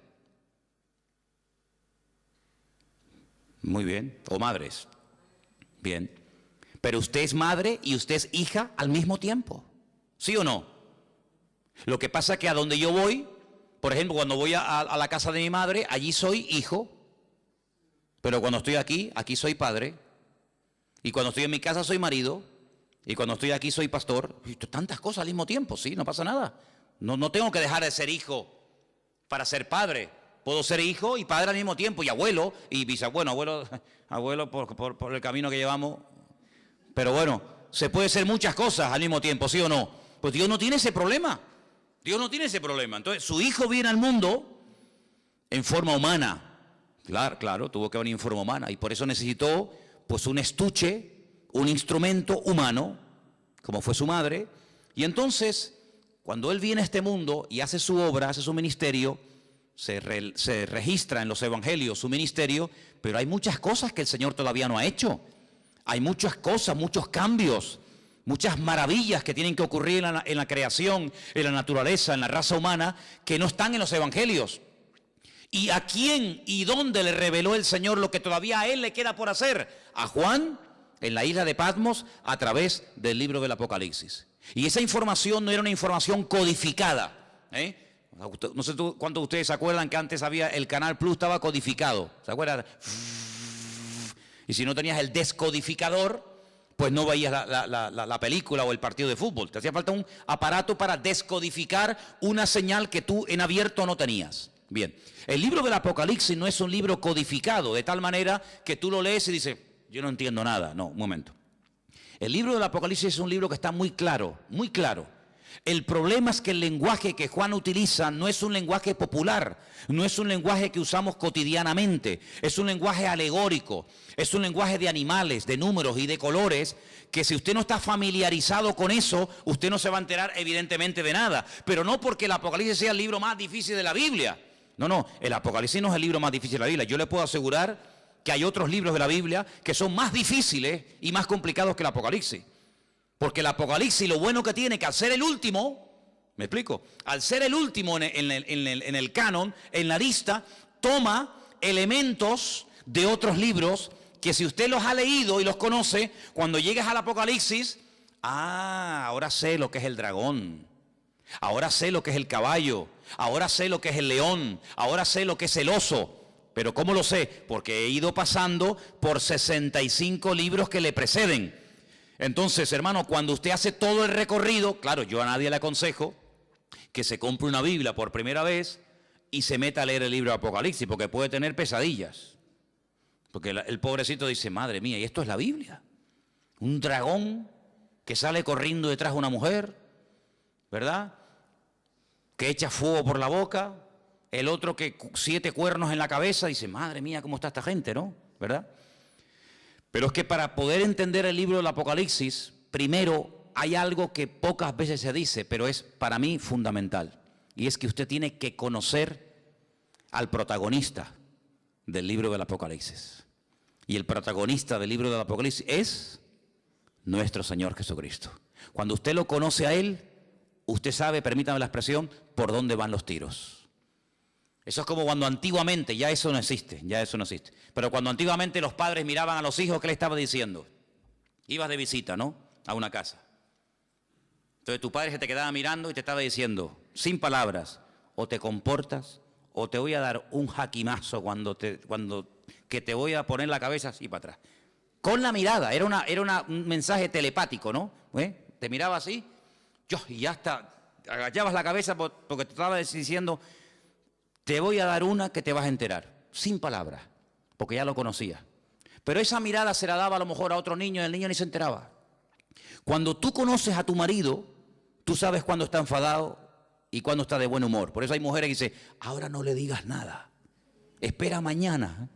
Muy bien, o madres. Bien. Pero usted es madre y usted es hija al mismo tiempo. ¿Sí o no? Lo que pasa es que a donde yo voy, por ejemplo, cuando voy a la casa de mi madre, allí soy hijo. Pero cuando estoy aquí, aquí soy padre. Y cuando estoy en mi casa soy marido. Y cuando estoy aquí soy pastor. Y tantas cosas al mismo tiempo, sí, no pasa nada. No tengo que dejar de ser hijo para ser padre. Puedo ser hijo y padre al mismo tiempo. Y abuelo y bisabuelo. Abuelo por el camino que llevamos. Pero bueno, se puede ser muchas cosas al mismo tiempo, ¿sí o no? Pues Dios no tiene ese problema. Dios no tiene ese problema. Entonces, su hijo viene al mundo en forma humana. Claro, tuvo que venir en forma humana. Y por eso necesitó, pues, un estuche, un instrumento humano, como fue su madre. Y entonces, cuando él viene a este mundo y hace su obra, hace su ministerio, se registra en los evangelios su ministerio, pero hay muchas cosas que el Señor todavía no ha hecho. Hay muchas cosas, muchos cambios, muchas maravillas que tienen que ocurrir en la creación, en la naturaleza, en la raza humana, que no están en los evangelios. ¿Y a quién y dónde le reveló el Señor lo que todavía a él le queda por hacer? A Juan, en la isla de Patmos, a través del libro del Apocalipsis. Y esa información no era una información codificada, ¿eh? No sé cuántos de ustedes se acuerdan que antes había el Canal Plus, estaba codificado, ¿se acuerdan? Y si no tenías el descodificador, pues no veías la película o el partido de fútbol. Te hacía falta un aparato para descodificar una señal que tú en abierto no tenías. Bien, el libro del Apocalipsis no es un libro codificado, de tal manera que tú lo lees y dices, yo no entiendo nada. No, un momento. El libro del Apocalipsis es un libro que está muy claro, muy claro. El problema es que el lenguaje que Juan utiliza no es un lenguaje popular, no es un lenguaje que usamos cotidianamente, es un lenguaje alegórico, es un lenguaje de animales, de números y de colores, que si usted no está familiarizado con eso, usted no se va a enterar evidentemente de nada. Pero no porque el Apocalipsis sea el libro más difícil de la Biblia. No, el Apocalipsis no es el libro más difícil de la Biblia. Yo le puedo asegurar que hay otros libros de la Biblia que son más difíciles y más complicados que el Apocalipsis. Porque el Apocalipsis, lo bueno que tiene, que al ser el último, ¿me explico? Al ser el último en el canon, en la lista, toma elementos de otros libros que si usted los ha leído y los conoce, cuando llegues al Apocalipsis, ahora sé lo que es el dragón, ahora sé lo que es el caballo, ahora sé lo que es el león, ahora sé lo que es el oso. ¿Pero cómo lo sé? Porque he ido pasando por 65 libros que le preceden. Entonces, hermano, cuando usted hace todo el recorrido, claro, yo a nadie le aconsejo que se compre una Biblia por primera vez y se meta a leer el libro de Apocalipsis, porque puede tener pesadillas. Porque el pobrecito dice, madre mía, ¿y esto es la Biblia? Un dragón que sale corriendo detrás de una mujer, ¿verdad? Que echa fuego por la boca, el otro que 7 cuernos en la cabeza, dice, madre mía, ¿cómo está esta gente, no? ¿Verdad? Pero es que para poder entender el libro del Apocalipsis, primero hay algo que pocas veces se dice, pero es para mí fundamental. Y es que usted tiene que conocer al protagonista del libro del Apocalipsis. Y el protagonista del libro del Apocalipsis es nuestro Señor Jesucristo. Cuando usted lo conoce a Él, usted sabe, permítame la expresión, por dónde van los tiros. Eso es como cuando antiguamente, ya eso no existe, Pero cuando antiguamente los padres miraban a los hijos, ¿qué le estaba diciendo? Ibas de visita, ¿no? A una casa. Entonces tu padre se te quedaba mirando y te estaba diciendo, sin palabras, o te comportas, o te voy a dar un jaquimazo que te voy a poner la cabeza así para atrás. Con la mirada, era un mensaje telepático, ¿no? Te miraba así, y ya está, agachabas la cabeza porque te estaba diciendo, te voy a dar una que te vas a enterar, sin palabras, porque ya lo conocía. Pero esa mirada se la daba a lo mejor a otro niño y el niño ni se enteraba. Cuando tú conoces a tu marido, tú sabes cuándo está enfadado y cuándo está de buen humor. Por eso hay mujeres que dicen, ahora no le digas nada, espera mañana.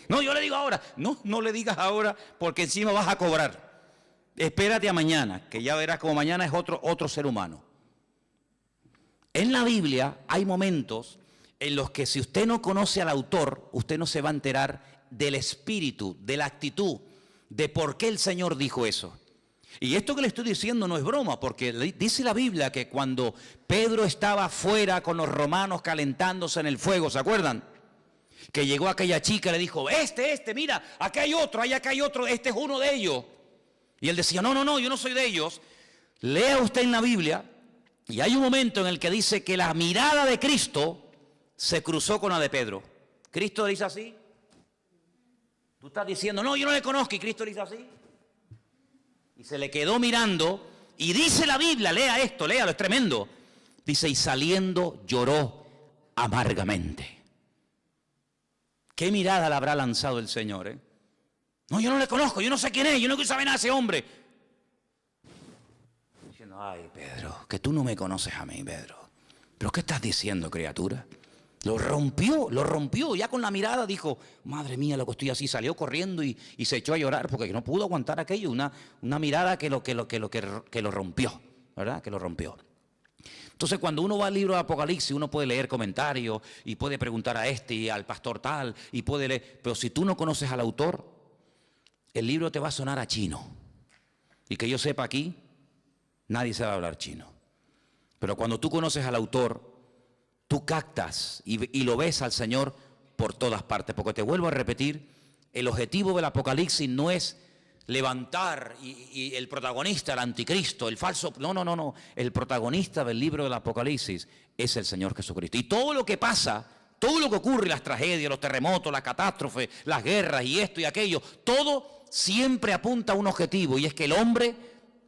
No, yo le digo ahora. No le digas ahora porque encima vas a cobrar. Espérate a mañana, que ya verás como mañana es otro ser humano. En la Biblia hay momentos en los que si usted no conoce al autor, usted no se va a enterar del espíritu, de la actitud, de por qué el Señor dijo eso. Y esto que le estoy diciendo no es broma, porque dice la Biblia que cuando Pedro estaba afuera con los romanos calentándose en el fuego, ¿se acuerdan? Que llegó aquella chica y le dijo, mira, acá hay otro, este es uno de ellos. Y él decía, no, yo no soy de ellos. Lea usted en la Biblia, y hay un momento en el que dice que la mirada de Cristo se cruzó con la de Pedro. Cristo le dice así. Tú estás diciendo, no, yo no le conozco, y Cristo le dice así. Y se le quedó mirando, y dice la Biblia, lea esto, léalo, es tremendo. Dice, y saliendo lloró amargamente. ¿Qué mirada le habrá lanzado el Señor? No, yo no le conozco, yo no sé quién es, yo no quiero saber nada de ese hombre. Diciendo, ay, Pedro, que tú no me conoces a mí, Pedro. ¿Pero qué estás diciendo, criatura? Lo rompió, ya con la mirada dijo, madre mía, lo que estoy así, salió corriendo y se echó a llorar porque no pudo aguantar aquello, una mirada que lo rompió, ¿verdad? Que lo rompió. Entonces, cuando uno va al libro de Apocalipsis, uno puede leer comentarios y puede preguntar a este y al pastor tal, y puede leer, pero si tú no conoces al autor, el libro te va a sonar a chino. Y que yo sepa aquí, nadie sabe hablar chino. Pero cuando tú conoces al autor, tú captas y lo ves al Señor por todas partes. Porque te vuelvo a repetir, el objetivo del Apocalipsis no es levantar y el protagonista, el anticristo, el falso. No. El protagonista del libro del Apocalipsis es el Señor Jesucristo. Y todo lo que pasa, todo lo que ocurre, las tragedias, los terremotos, las catástrofes, las guerras y esto y aquello, todo siempre apunta a un objetivo, y es que el hombre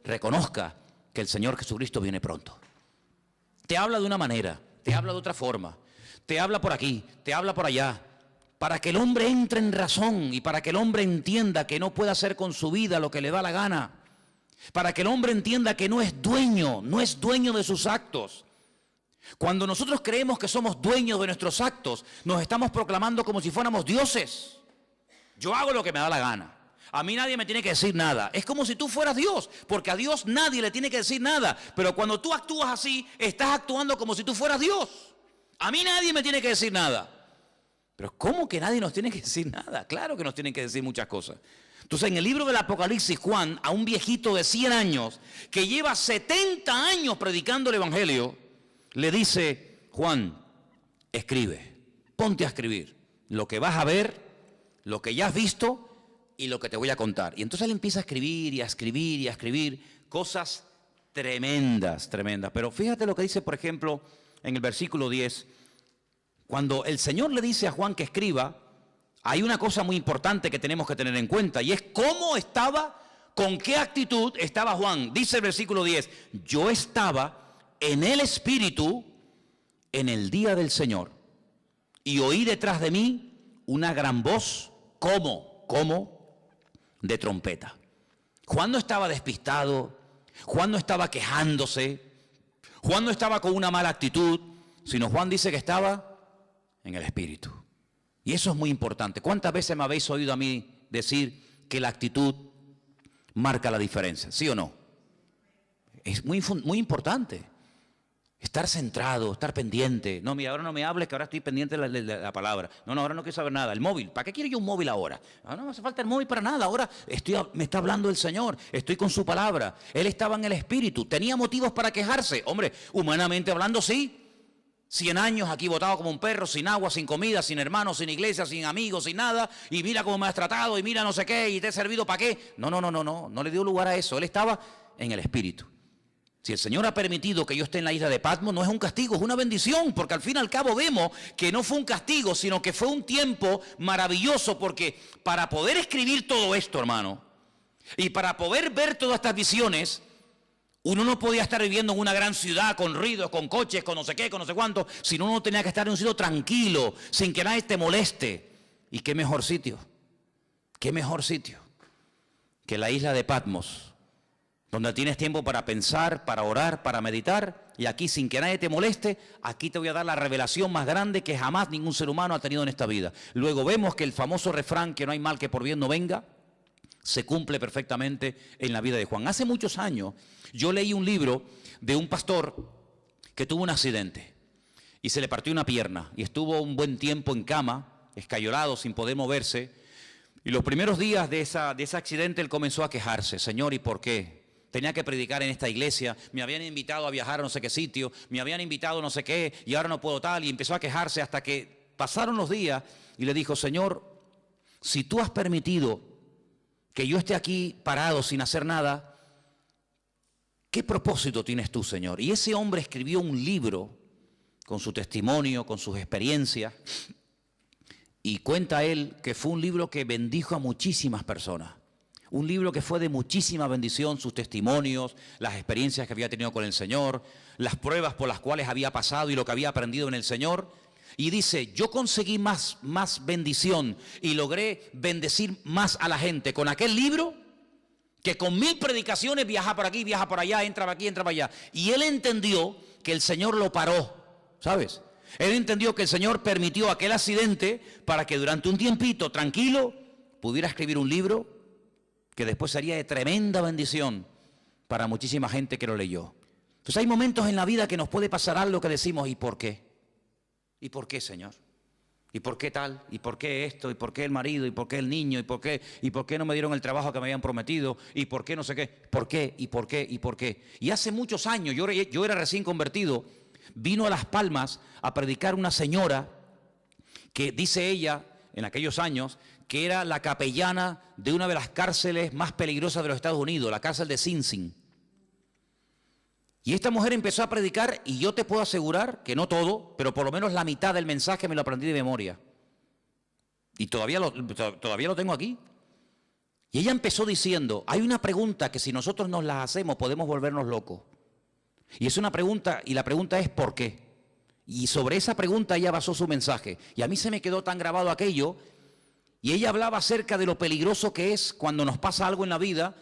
reconozca que el Señor Jesucristo viene pronto. Te habla de una manera, te habla de otra forma, te habla por aquí, te habla por allá, para que el hombre entre en razón y para que el hombre entienda que no puede hacer con su vida lo que le da la gana, para que el hombre entienda que no es dueño de sus actos. Cuando nosotros creemos que somos dueños de nuestros actos, nos estamos proclamando como si fuéramos dioses. Yo hago lo que me da la gana. A mí nadie me tiene que decir nada. Es como si tú fueras Dios, porque a Dios nadie le tiene que decir nada. Pero cuando tú actúas así, estás actuando como si tú fueras Dios. A mí nadie me tiene que decir nada. Pero ¿cómo que nadie nos tiene que decir nada? Claro que nos tienen que decir muchas cosas. Entonces, en el libro del Apocalipsis, Juan, a un viejito de 100 años, que lleva 70 años predicando el Evangelio, le dice, Juan, escribe, ponte a escribir lo que vas a ver, lo que ya has visto y lo que te voy a contar. Y entonces él empieza a escribir y a escribir y a escribir cosas tremendas. Pero fíjate lo que dice, por ejemplo, en el versículo 10, cuando el Señor le dice a Juan que escriba, hay una cosa muy importante que tenemos que tener en cuenta, y es cómo estaba, con qué actitud estaba Juan. Dice el versículo 10, yo estaba en el Espíritu en el día del Señor, y oí detrás de mí una gran voz, como de trompeta. Juan no estaba despistado, Juan no estaba quejándose, Juan no estaba con una mala actitud, sino Juan dice que estaba en el Espíritu. Y eso es muy importante. ¿Cuántas veces me habéis oído a mí decir que la actitud marca la diferencia? ¿Sí o no? Es muy importante. Estar centrado, estar pendiente. No, mira, ahora no me hables, que ahora estoy pendiente de la palabra. No, ahora no quiero saber nada. El móvil, ¿para qué quiero yo un móvil ahora? No me hace falta el móvil para nada. Ahora me está hablando el Señor, estoy con su palabra. Él estaba en el Espíritu. ¿Tenía motivos para quejarse? Hombre, humanamente hablando, sí. 100 años aquí botado como un perro, sin agua, sin comida, sin hermanos, sin iglesia, sin amigos, sin nada. Y mira cómo me has tratado, y mira no sé qué, y te he servido para qué. No le dio lugar a eso. Él estaba en el Espíritu. Si el Señor ha permitido que yo esté en la isla de Patmos, no es un castigo, es una bendición, porque al fin y al cabo vemos que no fue un castigo, sino que fue un tiempo maravilloso, porque para poder escribir todo esto, hermano, y para poder ver todas estas visiones, Uno no podía estar viviendo en una gran ciudad con ruidos, con coches, con no sé qué, con no sé cuánto, sino uno tenía que estar en un sitio tranquilo, sin que nadie te moleste. ¿Y qué mejor sitio? ¿Qué mejor sitio que la isla de Patmos, donde tienes tiempo para pensar, para orar, para meditar? Y aquí, sin que nadie te moleste, aquí te voy a dar la revelación más grande que jamás ningún ser humano ha tenido en esta vida. Luego vemos que el famoso refrán, que no hay mal que por bien no venga, se cumple perfectamente en la vida de Juan. Hace muchos años yo leí un libro de un pastor que tuvo un accidente y se le partió una pierna y estuvo un buen tiempo en cama, escayolado, sin poder moverse. Y los primeros días de ese accidente él comenzó a quejarse. Señor, ¿y por qué? Tenía que predicar en esta iglesia, me habían invitado a viajar a no sé qué sitio, me habían invitado a no sé qué y ahora no puedo tal. Y empezó a quejarse hasta que pasaron los días y le dijo, Señor, si tú has permitido que yo esté aquí parado sin hacer nada, ¿qué propósito tienes tú, Señor? Y ese hombre escribió un libro con su testimonio, con sus experiencias, y cuenta él que fue un libro que bendijo a muchísimas personas. Un libro que fue de muchísima bendición, sus testimonios, las experiencias que había tenido con el Señor, las pruebas por las cuales había pasado y lo que había aprendido en el Señor. Y dice, yo conseguí más bendición y logré bendecir más a la gente con aquel libro que con 1000 predicaciones, viaja por aquí, viaja por allá, entra por aquí, entra para allá. Y él entendió que el Señor lo paró, ¿sabes? Él entendió que el Señor permitió aquel accidente para que durante un tiempito tranquilo pudiera escribir un libro que después sería de tremenda bendición para muchísima gente que lo leyó. Entonces hay momentos en la vida que nos puede pasar algo que decimos, ¿y por qué? ¿Y por qué, Señor? ¿Y por qué tal? ¿Y por qué esto? ¿Y por qué el marido? ¿Y por qué el niño? ¿Y por qué no me dieron el trabajo que me habían prometido? ¿Y por qué no sé qué? ¿Por qué? ¿Y por qué? ¿Y por qué? Y hace muchos años, yo era recién convertido, vino a Las Palmas a predicar una señora que dice ella, en aquellos años, que era la capellana de una de las cárceles más peligrosas de los Estados Unidos, la cárcel de Sing Sing. Y esta mujer empezó a predicar y yo te puedo asegurar que no todo, pero por lo menos la mitad del mensaje me lo aprendí de memoria. Y todavía lo tengo aquí. Y ella empezó diciendo, hay una pregunta que si nosotros nos la hacemos podemos volvernos locos. Y es una pregunta, y la pregunta es ¿por qué? Y sobre esa pregunta ella basó su mensaje. Y a mí se me quedó tan grabado aquello. Y ella hablaba acerca de lo peligroso que es cuando nos pasa algo en la vida,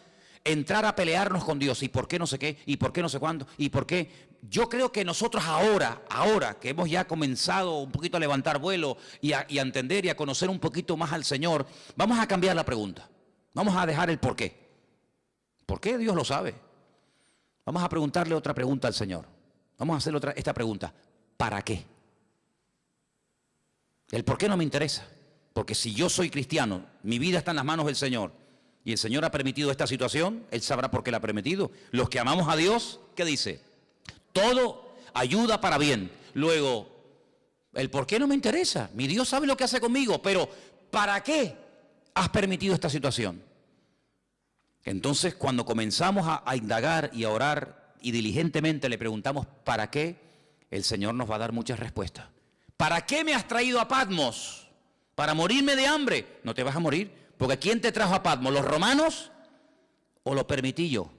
entrar a pelearnos con Dios, y por qué no sé qué, y por qué no sé cuándo, y por qué. Yo creo que nosotros ahora que hemos ya comenzado un poquito a levantar vuelo y a entender y a conocer un poquito más al Señor, vamos a cambiar la pregunta. Vamos a dejar el por qué. ¿Por qué? Dios lo sabe. Vamos a preguntarle otra pregunta al Señor. Vamos a hacerle esta pregunta. ¿Para qué? El por qué no me interesa. Porque si yo soy cristiano, mi vida está en las manos del Señor, y el Señor ha permitido esta situación, Él sabrá por qué la ha permitido. Los que amamos a Dios, ¿qué dice? Todo ayuda para bien. Luego, el por qué no me interesa. Mi Dios sabe lo que hace conmigo, pero ¿para qué has permitido esta situación? Entonces, cuando comenzamos a indagar y a orar y diligentemente le preguntamos ¿para qué? El Señor nos va a dar muchas respuestas. ¿Para qué me has traído a Patmos? ¿Para morirme de hambre? No te vas a morir. Porque ¿quién te trajo a Patmos? ¿Los romanos o lo permití yo?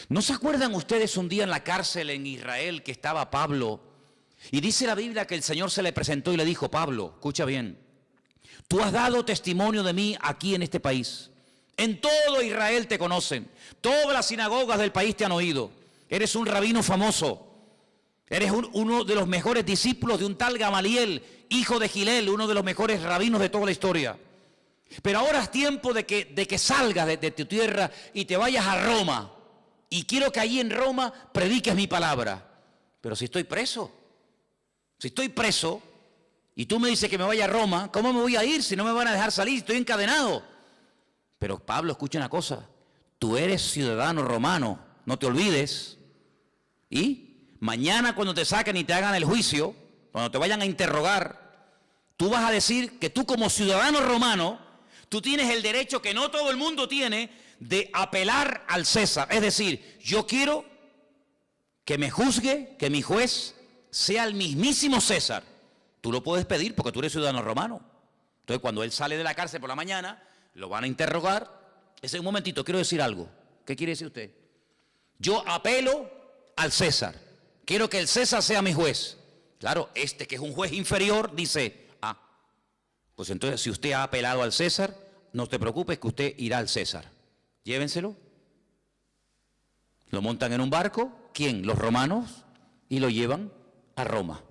¿No se acuerdan ustedes un día en la cárcel en Israel que estaba Pablo? Y dice la Biblia que el Señor se le presentó y le dijo, Pablo, escucha bien, tú has dado testimonio de mí aquí en este país. En todo Israel te conocen. Todas las sinagogas del país te han oído. Eres un rabino famoso. Eres uno de los mejores discípulos de un tal Gamaliel, hijo de Gilel, uno de los mejores rabinos de toda la historia. Pero ahora es tiempo de que salgas de tu tierra y te vayas a Roma. Y quiero que allí en Roma prediques mi palabra. Pero si estoy preso y tú me dices que me vaya a Roma, ¿cómo me voy a ir si no me van a dejar salir? Estoy encadenado. Pero Pablo, escucha una cosa, tú eres ciudadano romano, no te olvides. ¿Y? Mañana cuando te saquen y te hagan el juicio, cuando te vayan a interrogar, tú vas a decir que tú como ciudadano romano, tú tienes el derecho que no todo el mundo tiene de apelar al César. Es decir, yo quiero que me juzgue, que mi juez sea el mismísimo César. Tú lo puedes pedir porque tú eres ciudadano romano. Entonces cuando él sale de la cárcel por la mañana, lo van a interrogar. Un momentito, quiero decir algo. ¿Qué quiere decir usted? Yo apelo al César. Quiero que el César sea mi juez. Claro, este que es un juez inferior dice, pues entonces si usted ha apelado al César, no te preocupes que usted irá al César. Llévenselo. Lo montan en un barco. ¿Quién? Los romanos. Y lo llevan a Roma.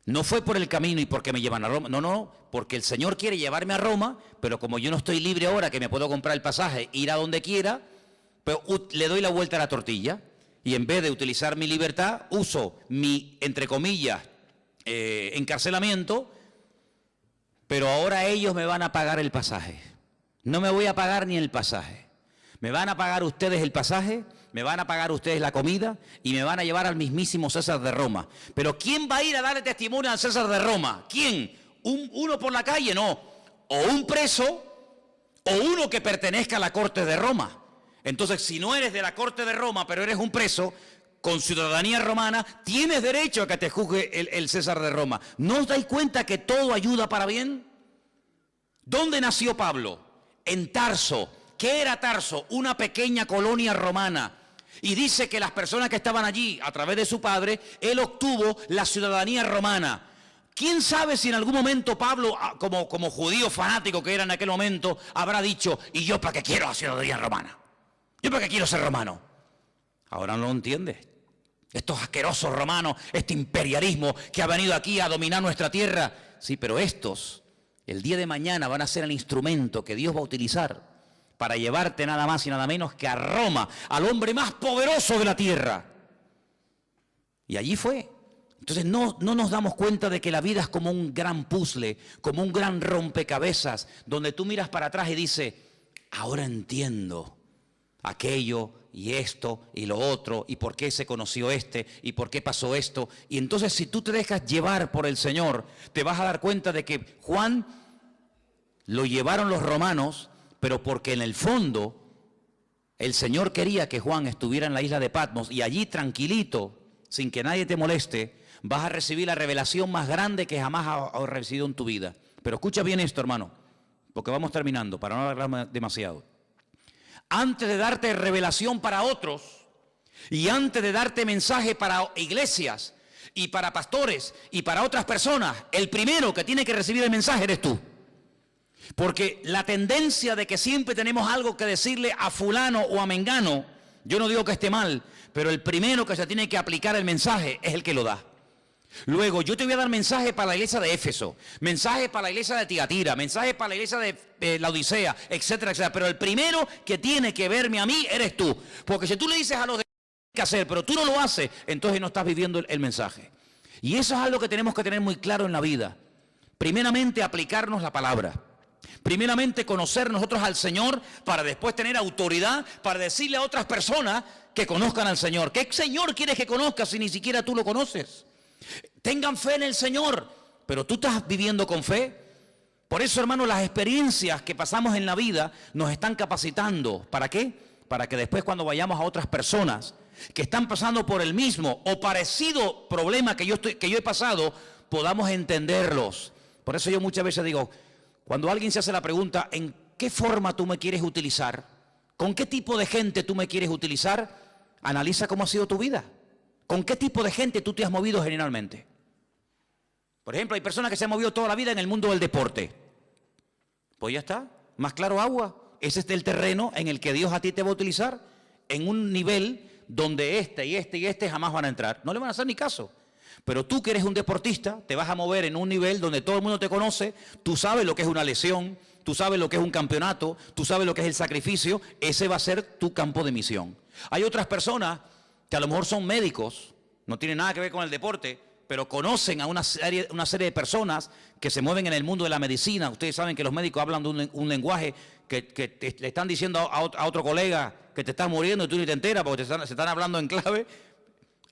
No fue por el camino y porque me llevan a Roma. No, porque el Señor quiere llevarme a Roma, pero como yo no estoy libre ahora, que me puedo comprar el pasaje, ir a donde quiera, pero le doy la vuelta a la tortilla. Y en vez de utilizar mi libertad, uso mi, entre comillas, encarcelamiento, pero ahora ellos me van a pagar el pasaje. No me voy a pagar ni el pasaje. Me van a pagar ustedes el pasaje, me van a pagar ustedes la comida y me van a llevar al mismísimo César de Roma. Pero ¿quién va a ir a darle testimonio al César de Roma? ¿Quién? ¿Uno por la calle? No. O un preso o uno que pertenezca a la corte de Roma. Entonces, si no eres de la corte de Roma, pero eres un preso con ciudadanía romana, tienes derecho a que te juzgue el César de Roma. ¿No os dais cuenta que todo ayuda para bien? ¿Dónde nació Pablo? En Tarso. ¿Qué era Tarso? Una pequeña colonia romana. Y dice que las personas que estaban allí, a través de su padre, él obtuvo la ciudadanía romana. ¿Quién sabe si en algún momento Pablo, como judío fanático que era en aquel momento, habrá dicho, ¿y yo para qué quiero la ciudadanía romana? ¿Yo para qué quiero ser romano? Ahora no lo entiende. Estos asquerosos romanos, este imperialismo que ha venido aquí a dominar nuestra tierra. Sí, pero estos, el día de mañana van a ser el instrumento que Dios va a utilizar para llevarte nada más y nada menos que a Roma, al hombre más poderoso de la tierra. Y allí fue. Entonces no nos damos cuenta de que la vida es como un gran puzzle, como un gran rompecabezas, donde tú miras para atrás y dices, ahora entiendo aquello y esto y lo otro, y por qué se conoció este, y por qué pasó esto. Y entonces si tú te dejas llevar por el Señor, te vas a dar cuenta de que Juan lo llevaron los romanos, pero porque en el fondo el Señor quería que Juan estuviera en la isla de Patmos, y allí tranquilito, sin que nadie te moleste, vas a recibir la revelación más grande que jamás has recibido en tu vida. Pero escucha bien esto, hermano, porque vamos terminando, para no alargar demasiado. Antes de darte revelación para otros y antes de darte mensaje para iglesias y para pastores y para otras personas, el primero que tiene que recibir el mensaje eres tú. Porque la tendencia de que siempre tenemos algo que decirle a fulano o a mengano, yo no digo que esté mal, pero el primero que se tiene que aplicar el mensaje es el que lo da. Luego, yo te voy a dar mensaje para la iglesia de Éfeso, mensaje para la iglesia de Tiatira, mensaje para la iglesia de la Odisea, etcétera, etcétera. Pero el primero que tiene que verme a mí eres tú. Porque si tú le dices a los demás qué hacer, pero tú no lo haces, entonces no estás viviendo el mensaje. Y eso es algo que tenemos que tener muy claro en la vida. Primeramente, aplicarnos la palabra. Primeramente, conocer nosotros al Señor para después tener autoridad para decirle a otras personas que conozcan al Señor. ¿Qué Señor quieres que conozcas si ni siquiera tú lo conoces? Tengan fe en el Señor, pero tú estás viviendo con fe. Por eso, hermano, las experiencias que pasamos en la vida nos están capacitando. ¿Para qué? Para que después cuando vayamos a otras personas que están pasando por el mismo o parecido problema que yo he pasado, podamos entenderlos. Por eso yo muchas veces digo, cuando alguien se hace la pregunta, ¿en qué forma tú me quieres utilizar? ¿Con qué tipo de gente tú me quieres utilizar? Analiza cómo ha sido tu vida. ¿Con qué tipo de gente tú te has movido generalmente? Por ejemplo, hay personas que se han movido toda la vida en el mundo del deporte. Pues ya está, más claro agua. Ese es el terreno en el que Dios a ti te va a utilizar en un nivel donde este y este y este jamás van a entrar. No le van a hacer ni caso. Pero tú que eres un deportista, te vas a mover en un nivel donde todo el mundo te conoce, tú sabes lo que es una lesión, tú sabes lo que es un campeonato, tú sabes lo que es el sacrificio, ese va a ser tu campo de misión. Hay otras personas que a lo mejor son médicos, no tienen nada que ver con el deporte, pero conocen a una serie de personas que se mueven en el mundo de la medicina. Ustedes saben que los médicos hablan de un lenguaje que le están diciendo a otro colega que te estás muriendo y tú ni te enteras porque se están hablando en clave.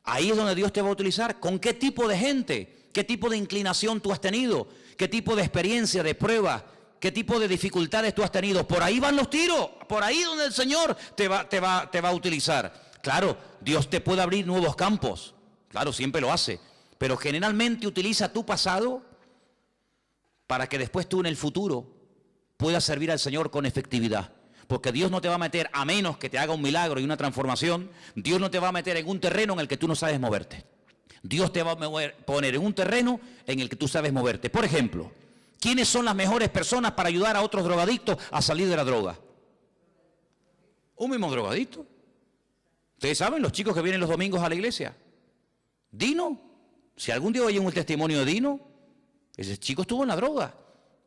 Ahí es donde Dios te va a utilizar. ¿Con qué tipo de gente? ¿Qué tipo de inclinación tú has tenido? ¿Qué tipo de experiencia, de prueba? ¿Qué tipo de dificultades tú has tenido? Por ahí van los tiros, por ahí donde el Señor te va a utilizar. Claro, Dios te puede abrir nuevos campos, claro, siempre lo hace, pero generalmente utiliza tu pasado para que después tú en el futuro puedas servir al Señor con efectividad. porque Dios no te va a meter, a menos que te haga un milagro y una transformación, Dios no te va a meter en un terreno en el que tú no sabes moverte. Dios te va a poner en un terreno en el que tú sabes moverte. Por ejemplo, ¿quiénes son las mejores personas para ayudar a otros drogadictos a salir de la droga? Un mismo drogadicto. Ustedes saben, los chicos que vienen los domingos a la iglesia. Dino, si algún día oyen un testimonio de Dino, ese chico estuvo en la droga,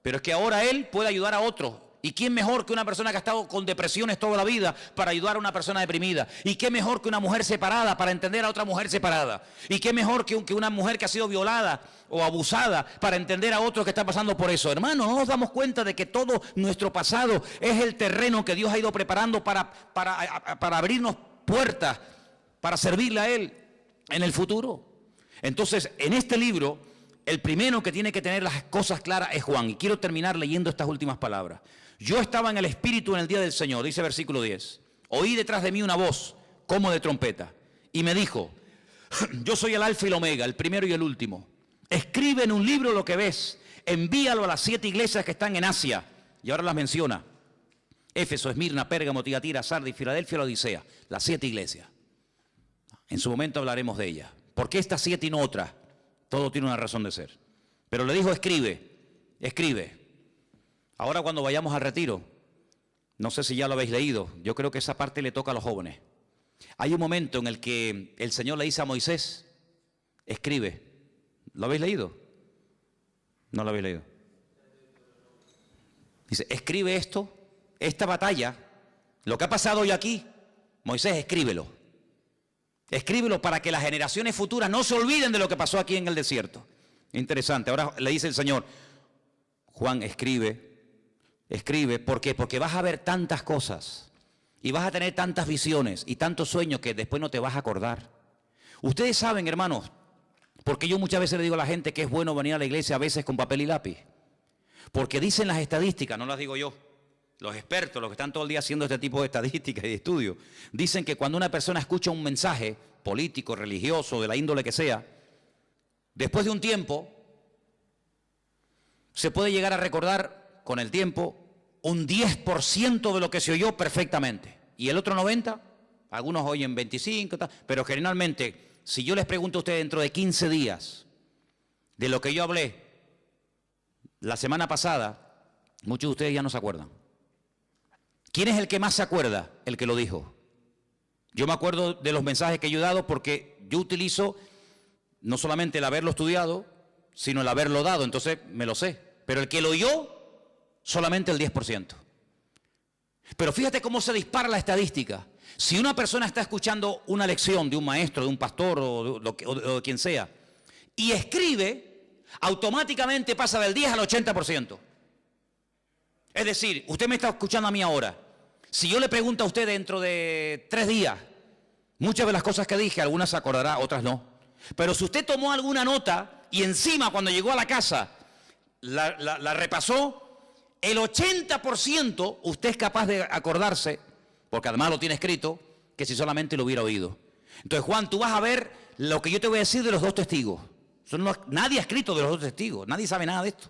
pero es que ahora él puede ayudar a otros. ¿Y quién mejor que una persona que ha estado con depresiones toda la vida para ayudar a una persona deprimida? ¿Y qué mejor que una mujer separada para entender a otra mujer separada? ¿Y qué mejor que una mujer que ha sido violada o abusada para entender a otro que está pasando por eso? Hermano, no nos damos cuenta de que todo nuestro pasado es el terreno que Dios ha ido preparando para abrirnos puertas, para servirle a Él en el futuro. Entonces, en este libro, el primero que tiene que tener las cosas claras es Juan. Y quiero terminar leyendo estas últimas palabras. Yo estaba en el Espíritu en el día del Señor, dice versículo 10. Oí detrás de mí una voz, como de trompeta, y me dijo, yo soy el Alfa y el Omega, el primero y el último. Escribe en un libro lo que ves, envíalo a las 7 iglesias que están en Asia. Y ahora las menciona. Éfeso, Esmirna, Pérgamo, Tiatira, Sardis, Filadelfia, la Odisea. Las 7 iglesias. En su momento hablaremos de ellas. ¿Por qué estas 7 y no otras? Todo tiene una razón de ser. Pero le dijo, escribe, escribe. Ahora cuando vayamos al retiro, no sé si ya lo habéis leído, yo creo que esa parte le toca a los jóvenes. Hay un momento en el que el Señor le dice a Moisés, escribe. ¿Lo habéis leído? No lo habéis leído. Dice, escribe esto, esta batalla, lo que ha pasado hoy aquí, Moisés, escríbelo. Escríbelo para que las generaciones futuras no se olviden de lo que pasó aquí en el desierto. Interesante. Ahora le dice el Señor, Juan, escribe. Escribe. ¿Por qué? Porque vas a ver tantas cosas y vas a tener tantas visiones y tantos sueños que después no te vas a acordar. Ustedes saben, hermanos, porque yo muchas veces le digo a la gente que es bueno venir a la iglesia a veces con papel y lápiz. Porque dicen las estadísticas, no las digo yo. Los expertos, los que están todo el día haciendo este tipo de estadísticas y de estudios, dicen que cuando una persona escucha un mensaje político, religioso, de la índole que sea, después de un tiempo, se puede llegar a recordar con el tiempo un 10% de lo que se oyó perfectamente. Y el otro 90%, algunos oyen 25%, pero generalmente, si yo les pregunto a ustedes dentro de 15 días de lo que yo hablé la semana pasada, muchos de ustedes ya no se acuerdan. ¿Quién es el que más se acuerda? El que lo dijo. Yo me acuerdo de los mensajes que yo he dado porque yo utilizo no solamente el haberlo estudiado, sino el haberlo dado, entonces me lo sé. Pero el que lo oyó, solamente el 10%. Pero fíjate cómo se dispara la estadística. Si una persona está escuchando una lección de un maestro, de un pastor o de quien sea, y escribe, automáticamente pasa del 10 al 80%. Es decir, usted me está escuchando a mí ahora. Si yo le pregunto a usted dentro de 3 días, muchas de las cosas que dije, algunas se acordará, otras no. Pero si usted tomó alguna nota y encima cuando llegó a la casa la repasó, el 80% usted es capaz de acordarse, porque además lo tiene escrito, que si solamente lo hubiera oído. Entonces, Juan, tú vas a ver lo que yo te voy a decir de los 2 testigos. Nadie ha escrito de los 2 testigos, nadie sabe nada de esto.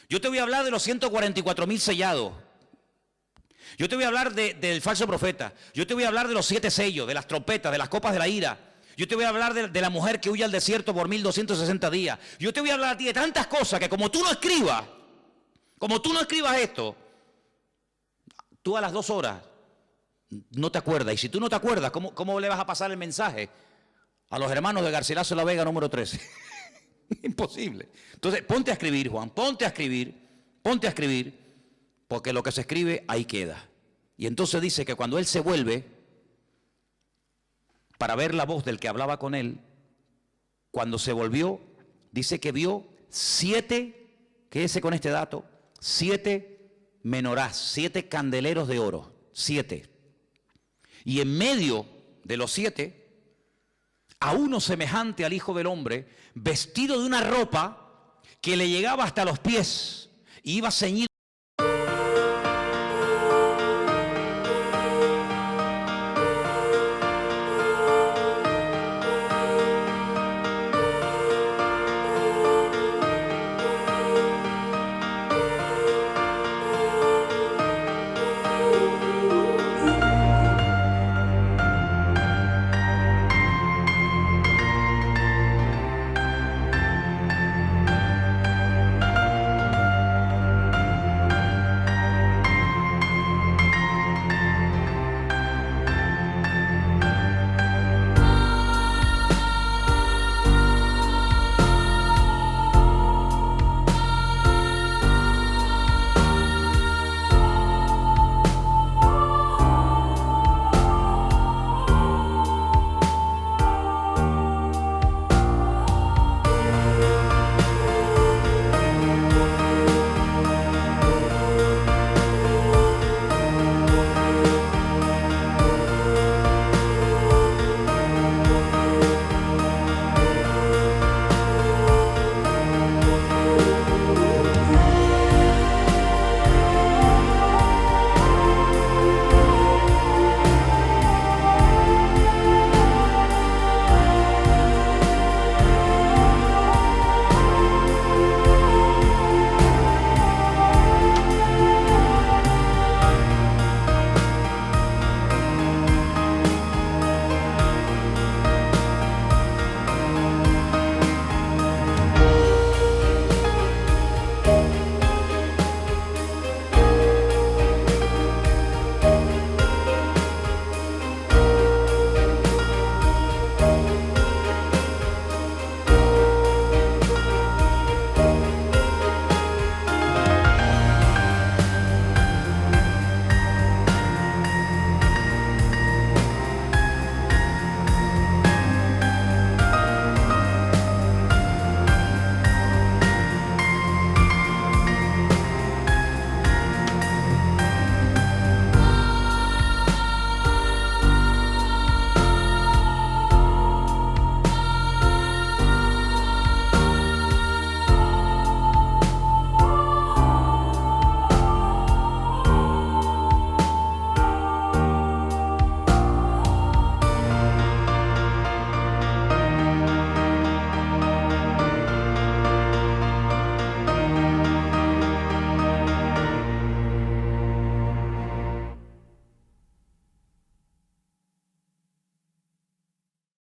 Yo te voy a hablar de los 144.000 sellados. Yo te voy a hablar del falso profeta. Yo te voy a hablar de los 7 sellos, de las trompetas, de las copas de la ira. Yo te voy a hablar de la mujer que huye al desierto por 1260 días. Yo te voy a hablar a ti de tantas cosas que como tú no escribas esto, tú a las 2 horas no te acuerdas. Y si tú no te acuerdas, ¿cómo le vas a pasar el mensaje a los hermanos de Garcilaso de la Vega número 13? Imposible. Entonces, ponte a escribir, Juan, ponte a escribir, porque lo que se escribe ahí queda. Y entonces dice que cuando él se vuelve para ver la voz del que hablaba con él, cuando se volvió, dice que vio 7, quédese con este dato, 7 menorás, 7 candeleros de oro, 7. Y en medio de los 7, a uno semejante al Hijo del Hombre, vestido de una ropa que le llegaba hasta los pies, y iba ceñido